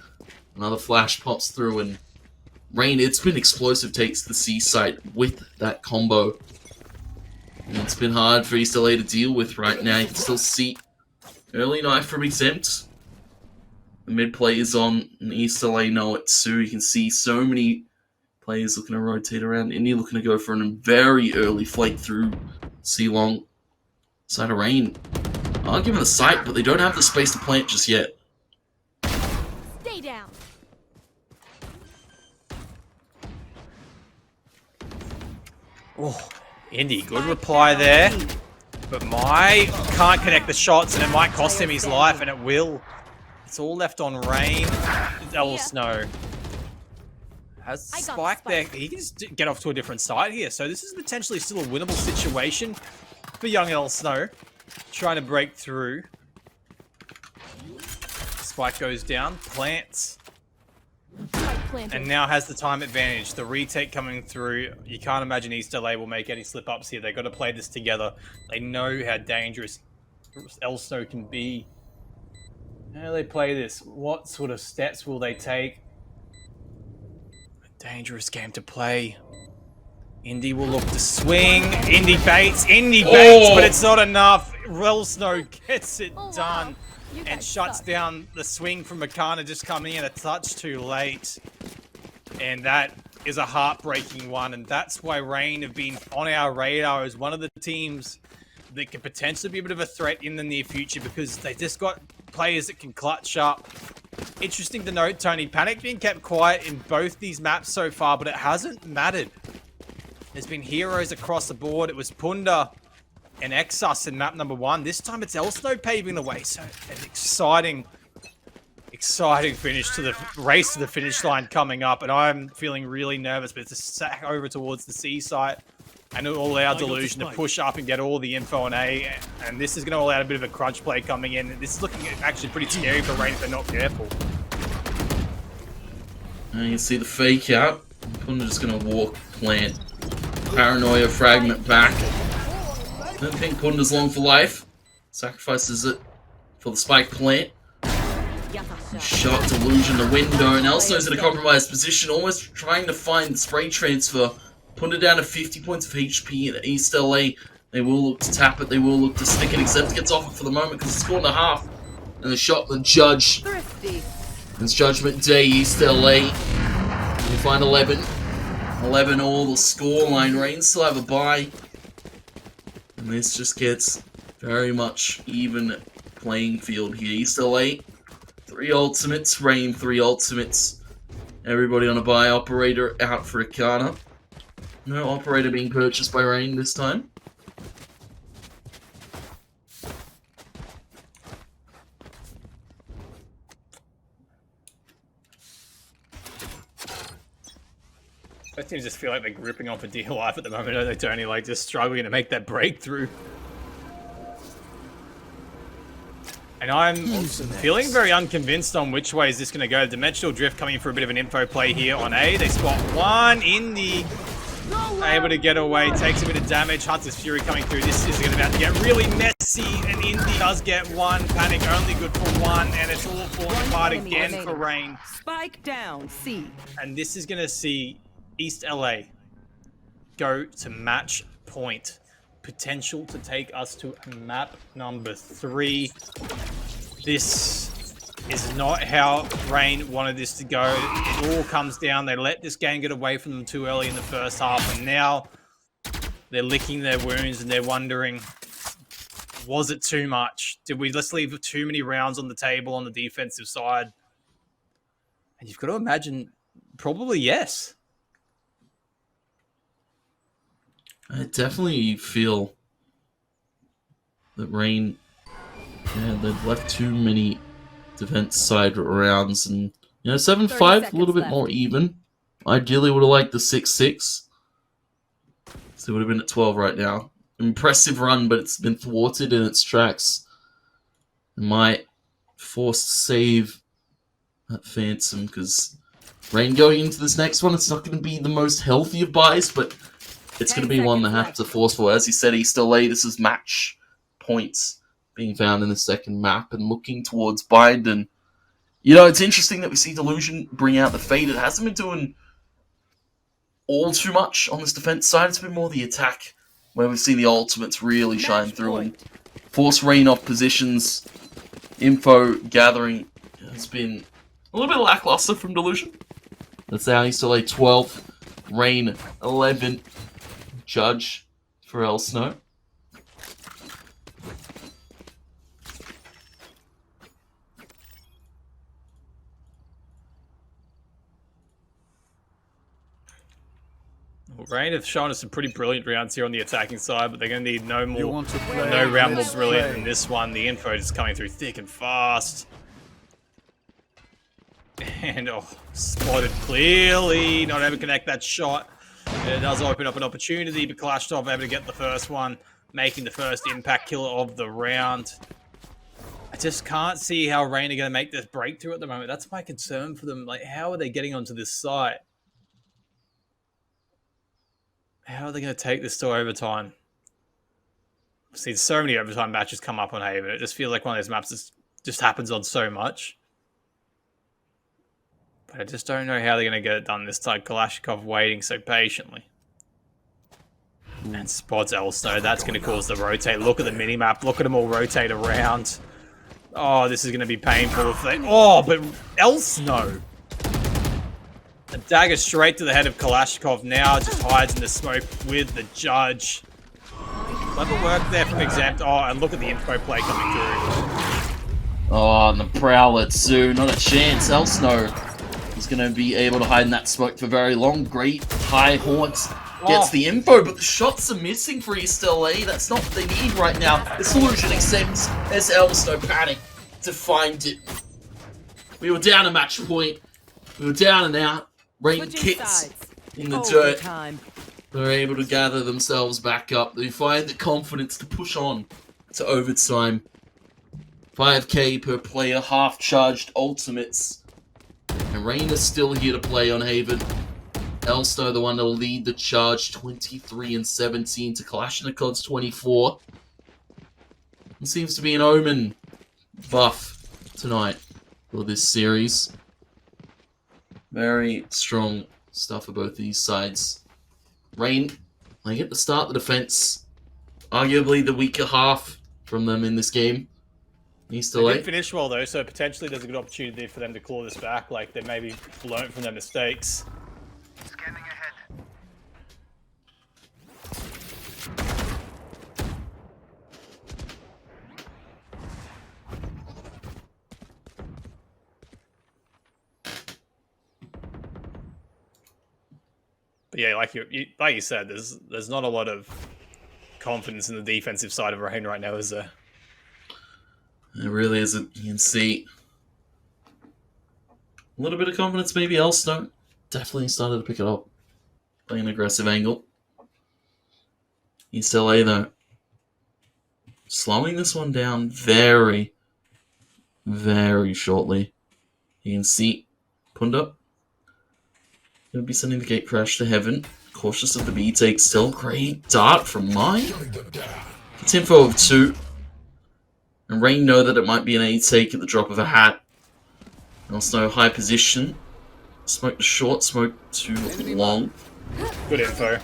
Another flash pops through, and Rain, it's been explosive takes the C site with that combo. And it's been hard for East LA to deal with right now. You can still see early knife from Exempt. The mid play is on, and East LA know it too. You can see so many players looking to rotate around. Indy looking to go for a very early flank through C-Long. Side of Rain are given the sight, but they don't have the space to plant just yet. Stay down. Oh, Indy, good reply there. But my can't connect the shots, and it might cost him his life, and it will. It's all left on Rain. Snow has Spike there. He can just get off to a different side here. So this is potentially still a winnable situation for young Snow. Trying to break through. Spike goes down, plants. And now has the time advantage. The retake coming through. You can't imagine East LA will make any slip-ups here. They've got to play this together. They know how dangerous Snow can be. How do they play this? What sort of steps will they take? A dangerous game to play. Indy will look to swing. Indy baits, but it's not enough. Snow gets it done and shuts down the swing from Makana, just coming in a touch too late. And that is a heartbreaking one, and that's why Rain have been on our radar as one of the teams that could potentially be a bit of a threat in the near future, because they just got players that can clutch up. Interesting to note, Tony, Panic being kept quiet in both these maps so far, but it hasn't mattered. There's been heroes across the board. It was Punda and Exus in map number 1. This time it's Elsno paving the way. So an exciting finish to the race to the finish line coming up. And I'm feeling really nervous, but it's a sack over towards the C site. And it will allow Delusion to push up and get all the info on A. And this is going to allow a bit of a crunch play coming in. This is looking actually pretty scary for Rain if they're not careful. And you can see the fake out. Punda's just going to walk, plant. Paranoia fragment back. Don't think Punda's long for life. Sacrifices it for the spike plant. Shot Delusion the window, and Elsno's in a compromised position, almost trying to find the spray transfer. Punda down to 50 points of HP in East LA. They will look to tap it, they will look to stick it, except gets off it for the moment because it's 4.5. And the shot, the judge. It's Judgment Day, East LA. We find 11. 11 all, the scoreline. Rain still have a bye. And this just gets very much even playing field here. East LA, 3 ultimates. Rain, 3 ultimates. Everybody on a bye. Operator out for Akana. No operator being purchased by Rain this time. Both teams just feel like they're gripping on for dear life at the moment, don't they, Tony? Like, just struggling to make that breakthrough. And I'm feeling very unconvinced on which way is this going to go. Dimensional Drift coming in for a bit of an info play here on A. They spot one in the... Able to get away, takes a bit of damage. Hunter's Fury coming through. This is about to get really messy, and Indy does get one. Panic only good for one, and it's all falling apart again for Rain. Spike down, C. And this is going to see East LA go to match point. Potential to take us to map number 3. This is not how Rain wanted this to go. It all comes down. They let this game get away from them too early in the first half, and now they're licking their wounds and they're wondering, was it too much? Did we just leave too many rounds on the table on the defensive side? And you've got to imagine, probably yes. I definitely feel that Rain, they've left too many defense side rounds, and 7-5, a little bit more even. Ideally would have liked the 6-6. So it would have been at 12 right now. Impressive run, but it's been thwarted in its tracks. It might force to save that Phantom, because Rain going into this next one, it's not going to be the most healthy of buys, but it's going to be one that have to force for. As you said, East LA, this is match points being found in the second map and looking towards Biden. You know, it's interesting that we see Delusion bring out the Fade. It hasn't been doing all too much on this defense side. It's been more the attack where we've seen the ultimates really shine through and force Rain off positions. Info gathering has been a little bit lackluster from Delusion. That's how East LA 12, Rain 11, Judge for El Snow. Rain have shown us some pretty brilliant rounds here on the attacking side, but they're going to need no round more Let's brilliant play. than this one. The info is coming through thick and fast. And, oh, spotted clearly. Not able to connect that shot. And it does open up an opportunity, but Kalashnikov able to get the first one, making the first impact killer of the round. I just can't see how Rain are going to make this breakthrough at the moment. That's my concern for them. Like, how are they getting onto this site? How are they going to take this to overtime? I've seen so many overtime matches come up on Haven. It just feels like one of those maps that just happens on so much. But I just don't know how they're going to get it done this time. Kalashnikov waiting so patiently. And spots Elsto. That's going to cause the rotate. Look at the minimap. Look at them all rotate around. Oh, this is going to be painful. If they... Oh, but Elsno. A dagger straight to the head of Kalashnikov now just hides in the smoke with the Judge. Clever work there from Exempt. Oh, and look at the info play coming through. Oh, and the Prowler too. Not a chance. Elsno is going to be able to hide in that smoke for very long. Great high haunts. Gets the info, but the shots are missing for East LA. That's not what they need right now. The solution accepts as Elsno panic to find it. We were down a match point. We were down and out. Rain Switching kicks sides. in the dirt. Overtime. They're able to gather themselves back up. They find the confidence to push on to overtime. 5k per player, half-charged ultimates. And Rain is still here to play on Haven. Elsto, the one to lead the charge, 23 and 17 to Kalashnikov's 24. It seems to be an Omen buff tonight for this series. Very strong stuff for both these sides. Rain, they get to start the defense. Arguably the weaker half from them in this game. East They LA. did finish well though, so potentially there's a good opportunity for them to claw this back. Like they maybe learned from their mistakes. Scanning ahead. But yeah, like you said, there's not a lot of confidence in the defensive side of Rain right now, is there? It really isn't. You can see a little bit of confidence, maybe Elstone. Definitely started to pick it up. Playing an aggressive angle. East LA, though, slowing this one down very, very shortly. You can see Punda going to be sending the gate crash to Heaven. Cautious of the B take still. Great dart from Mine. Shutting them down. It's info of 2. And Rain know that it might be an A take at the drop of a hat. Also high position. Smoke to short, smoke to long. Good info.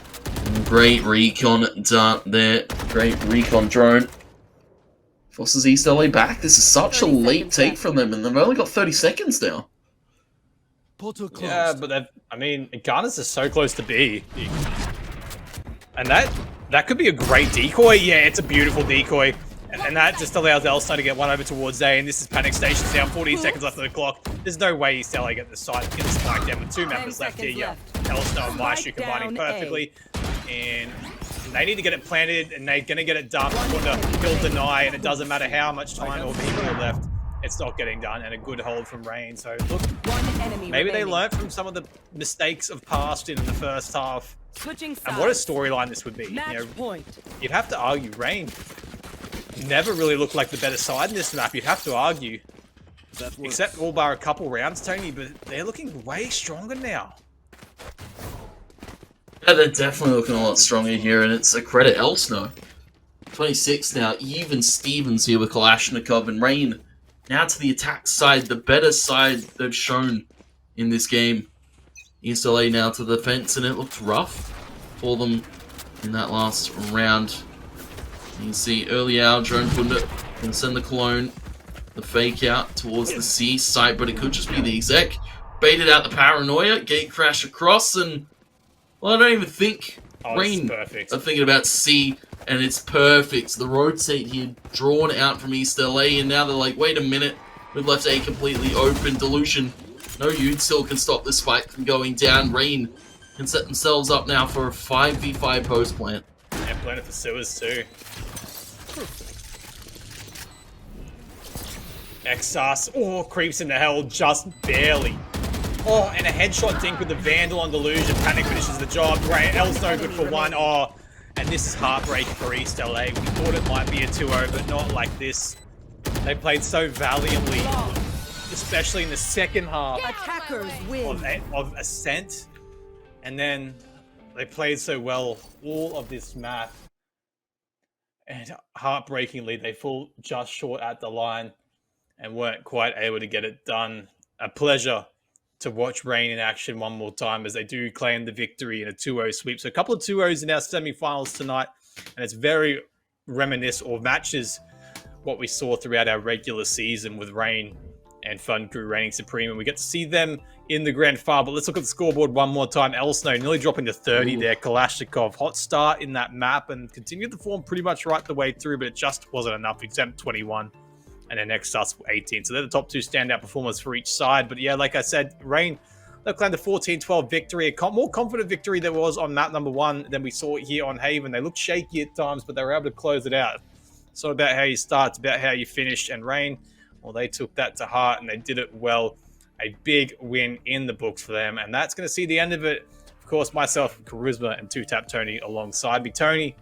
Great recon dart there. Great recon drone. Forces East LA back. This is such a 30 late seconds take left. from them, and they've only got 30 seconds now. Portal closed. Yeah, but I mean, Garners is so close to B. And that could be a great decoy. Yeah, it's a beautiful decoy. And that just allows Elstone to get one over towards A, and this is Panic Station's down, 14 seconds left on the clock. There's no way East LA get the side, get the spike down with 2 members left here. Yeah, Elstone and Maestro combining down A. perfectly. And they need to get it planted, and they're going to get it done. He'll deny, and it doesn't matter how much time or people are left. It's not getting done, and a good hold from Rain. So, look, One enemy maybe they remaining. learned from some of the mistakes of past in the first half. Switching sides. And what a storyline this would be. You Match know, point. you'd have to argue Rain never really looked like the better side in this map. You'd have to argue. That works. Except all bar a couple rounds, Tony, but they're looking way stronger now. Yeah, they're definitely looking a lot stronger here, and it's a credit Elsno. 26 now, even Stevens here with Kalashnikov and Rain. Now to the attack side, the better side they've shown in this game. East LA now to the fence, and it looked rough for them in that last round. You can see early out, Drone Punda can send the clone, the fake out towards the C side, but it could just be the exec. Baited out the paranoia, gate crash across, and well, I don't even think Rain are thinking about C, and it's perfect. The rotate here drawn out from East LA, and now they're like, wait a minute, we've left A completely open. Delusion, no Still can stop this fight from going down. Rain can set themselves up now for a 5v5 post plant. Yeah, planted for sewers too. Exas, creeps into hell just barely. And a headshot dink with the Vandal on Delusion. Panic finishes the job. Great, L's no good for one. And this is heartbreaking for East LA. We thought it might be a 2-0, but not like this. They played so valiantly, especially in the second half Attackers win. of Ascent. And then they played so well all of this map. And heartbreakingly, they fall just short at the line and weren't quite able to get it done. A pleasure to watch Rain in action one more time as they do claim the victory in a 2-0 sweep. So a couple of 2-0s in our semi-finals tonight, and it's very reminiscent or matches what we saw throughout our regular season with Rain and Fun Crew reigning supreme, and we get to see them in the grand final. But let's look at the scoreboard one more time. Elsno nearly dropping to 30 there. Kalashnikov, hot start in that map and continued to form pretty much right the way through, but it just wasn't enough, except 21. And then next starts 18. So they're the top two standout performers for each side. But yeah, like I said, Rain, they've claimed a 14-12 victory. A more confident victory there was on map number 1 than we saw here on Haven. They looked shaky at times, but they were able to close it out. It's not about how you start, it's about how you finish. And Rain, well, they took that to heart and they did it well. A big win in the books for them. And that's going to see the end of it. Of course, myself, Charisma, and 2Tap Tony alongside me. Tony,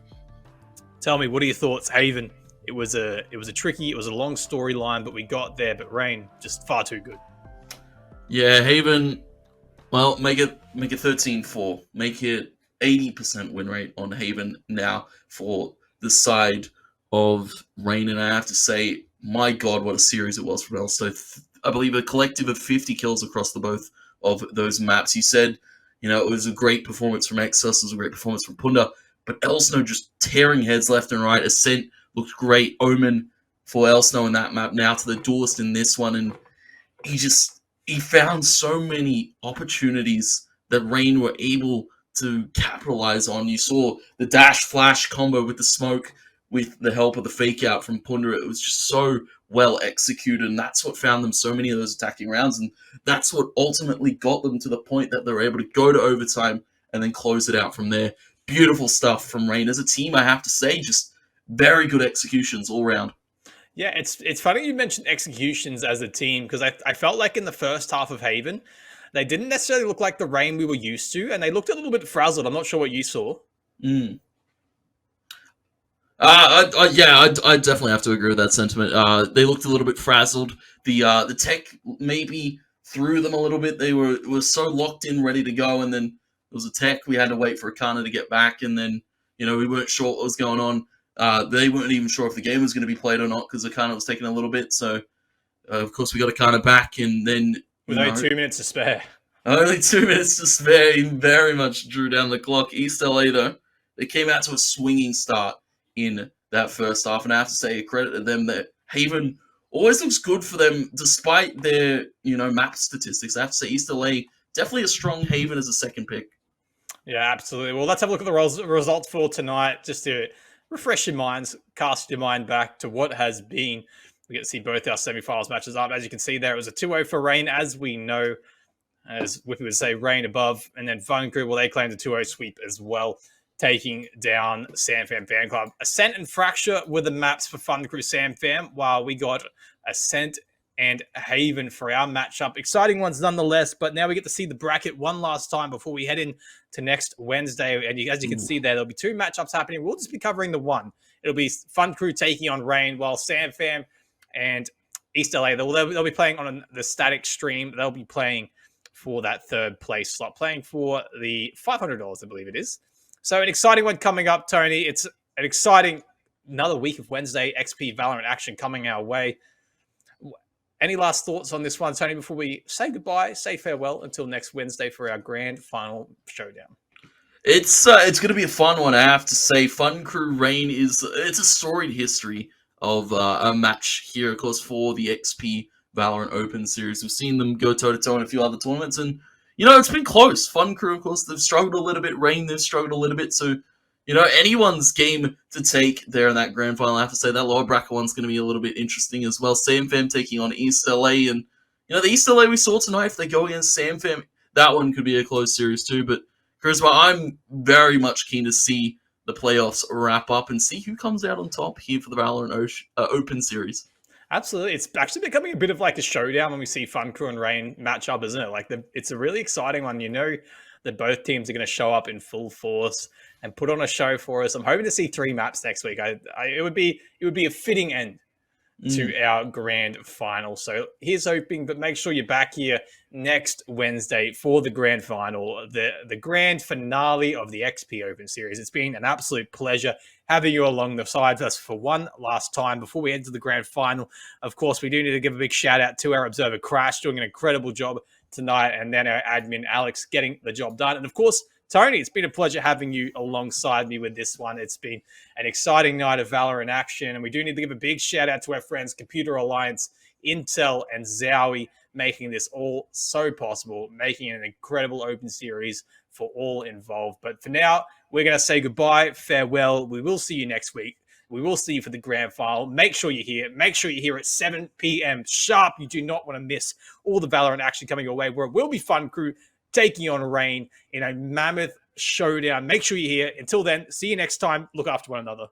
tell me, what are your thoughts? Haven. It was a long storyline, but we got there. But Rain, just far too good. Yeah, Haven. Well, make it 13-4. Make it 80% win rate on Haven now for the side of Rain. And I have to say, my God, what a series it was from Elsto. I believe a collective of 50 kills across the both of those maps. You said, it was a great performance from Exos, it was a great performance from Punda, but Elsno just tearing heads left and right. Ascent looked great. Omen for Elsno in that map, now to the duelist in this one, and he found so many opportunities that Rain were able to capitalize on. You saw the dash flash combo with the smoke with the help of the fake out from Punda. It was just so well executed, and that's what found them so many of those attacking rounds, and that's what ultimately got them to the point that they were able to go to overtime and then close it out from there. Beautiful stuff from Rain. As a team, I have to say, just very good executions all round. Yeah, it's funny you mentioned executions as a team, because I felt like in the first half of Haven, they didn't necessarily look like the Rain we were used to, and they looked a little bit frazzled. I'm not sure what you saw. I definitely have to agree with that sentiment. They looked a little bit frazzled. The tech maybe threw them a little bit. They were so locked in, ready to go, and then there was a tech. We had to wait for Akana to get back, and then we weren't sure what was going on. They weren't even sure if the game was going to be played or not because Akana was taking a little bit. So of course we got Akana back, and then with only 2 minutes to spare. Only 2 minutes to spare. He very much drew down the clock. East LA though, they came out to a swinging start in that first half, and I have to say a credit to them that Haven always looks good for them despite their map statistics. I have to say East LA definitely a strong Haven as a second pick. Yeah, absolutely. Well, let's have a look at the results for tonight, just to refresh your minds, cast your mind back to what has been. We get to see both our semi-finals matches up. As you can see there, it was a 2-0 for Rain, as we know. As Whippy would say, Rain above. And then Fun Crew, well, they claimed a 2-0 sweep as well, taking down SamFam Fan Club. Ascent and Fracture were the maps for Fun Crew SamFam, while we got Ascent and Haven for our matchup. Exciting ones nonetheless, but now we get to see the bracket one last time before we head in to next Wednesday. And as you can see there, there'll be 2 matchups happening. We'll just be covering the one. It'll be Fun Crew taking on Rain, while SamFam and East LA. They'll be playing on the static stream. They'll be playing for that third place slot, playing for the $500, I believe it is. So an exciting one coming up, Tony. It's an exciting another week of Wednesday XP Valorant action coming our way. Any last thoughts on this one, Tony, before we say goodbye, say farewell until next Wednesday for our grand final showdown? It's going to be a fun one, I have to say. Fun Crew Reign it's a storied history of a match here, of course, for the XP Valorant Open Series. We've seen them go toe-to-toe in a few other tournaments, and, it's been close. Fun Crew, of course, they've struggled a little bit. Reign, they've struggled a little bit, so, anyone's game to take there in that grand final. I have to say that lower bracket one's going to be a little bit interesting as well. SamFam taking on East LA, and, the East LA we saw tonight, if they go against SamFam, that one could be a close series too, but Charisma, I'm very much keen to see the playoffs wrap up and see who comes out on top here for the Valorant Open Series. Absolutely. It's actually becoming a bit of like a showdown when we see Fun Crew and Reign match up, isn't it? Like it's a really exciting one. That both teams are going to show up in full force and put on a show for us. I'm hoping to see 3 maps next week. It would be a fitting end to our grand final. So here's hoping, but make sure you're back here next Wednesday for the grand final, the grand finale of the XP Open Series. It's been an absolute pleasure having you along the side of us for one last time before we head to the grand final. Of course, we do need to give a big shout out to our observer Crash, doing an incredible job tonight, and then our admin Alex getting the job done. And of course, Tony, it's been a pleasure having you alongside me with this one. It's been an exciting night of Valorant action, and we do need to give a big shout out to our friends Computer Alliance, Intel, and Zowie, making this all so possible, making it an incredible open series for all involved. But for now, we're going to say goodbye, farewell. We will see you next week. We will see you for the grand final. Make sure you're here. Make sure you're here at 7 p.m. sharp. You do not want to miss all the Valorant action coming your way, where it will be Fun Crew taking on Reign in a mammoth showdown. Make sure you're here. Until then, see you next time. Look after one another.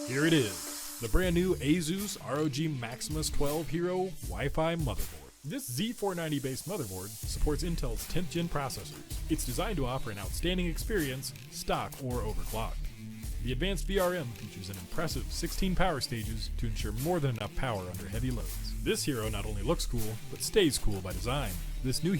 Here it is, the brand new Asus ROG Maximus 12 Hero Wi-Fi motherboard. This Z490 based motherboard supports Intel's 10th gen processors. It's designed to offer an outstanding experience, stock or overclocked. The advanced VRM features an impressive 16 power stages to ensure more than enough power under heavy loads. This hero not only looks cool, but stays cool by design. This new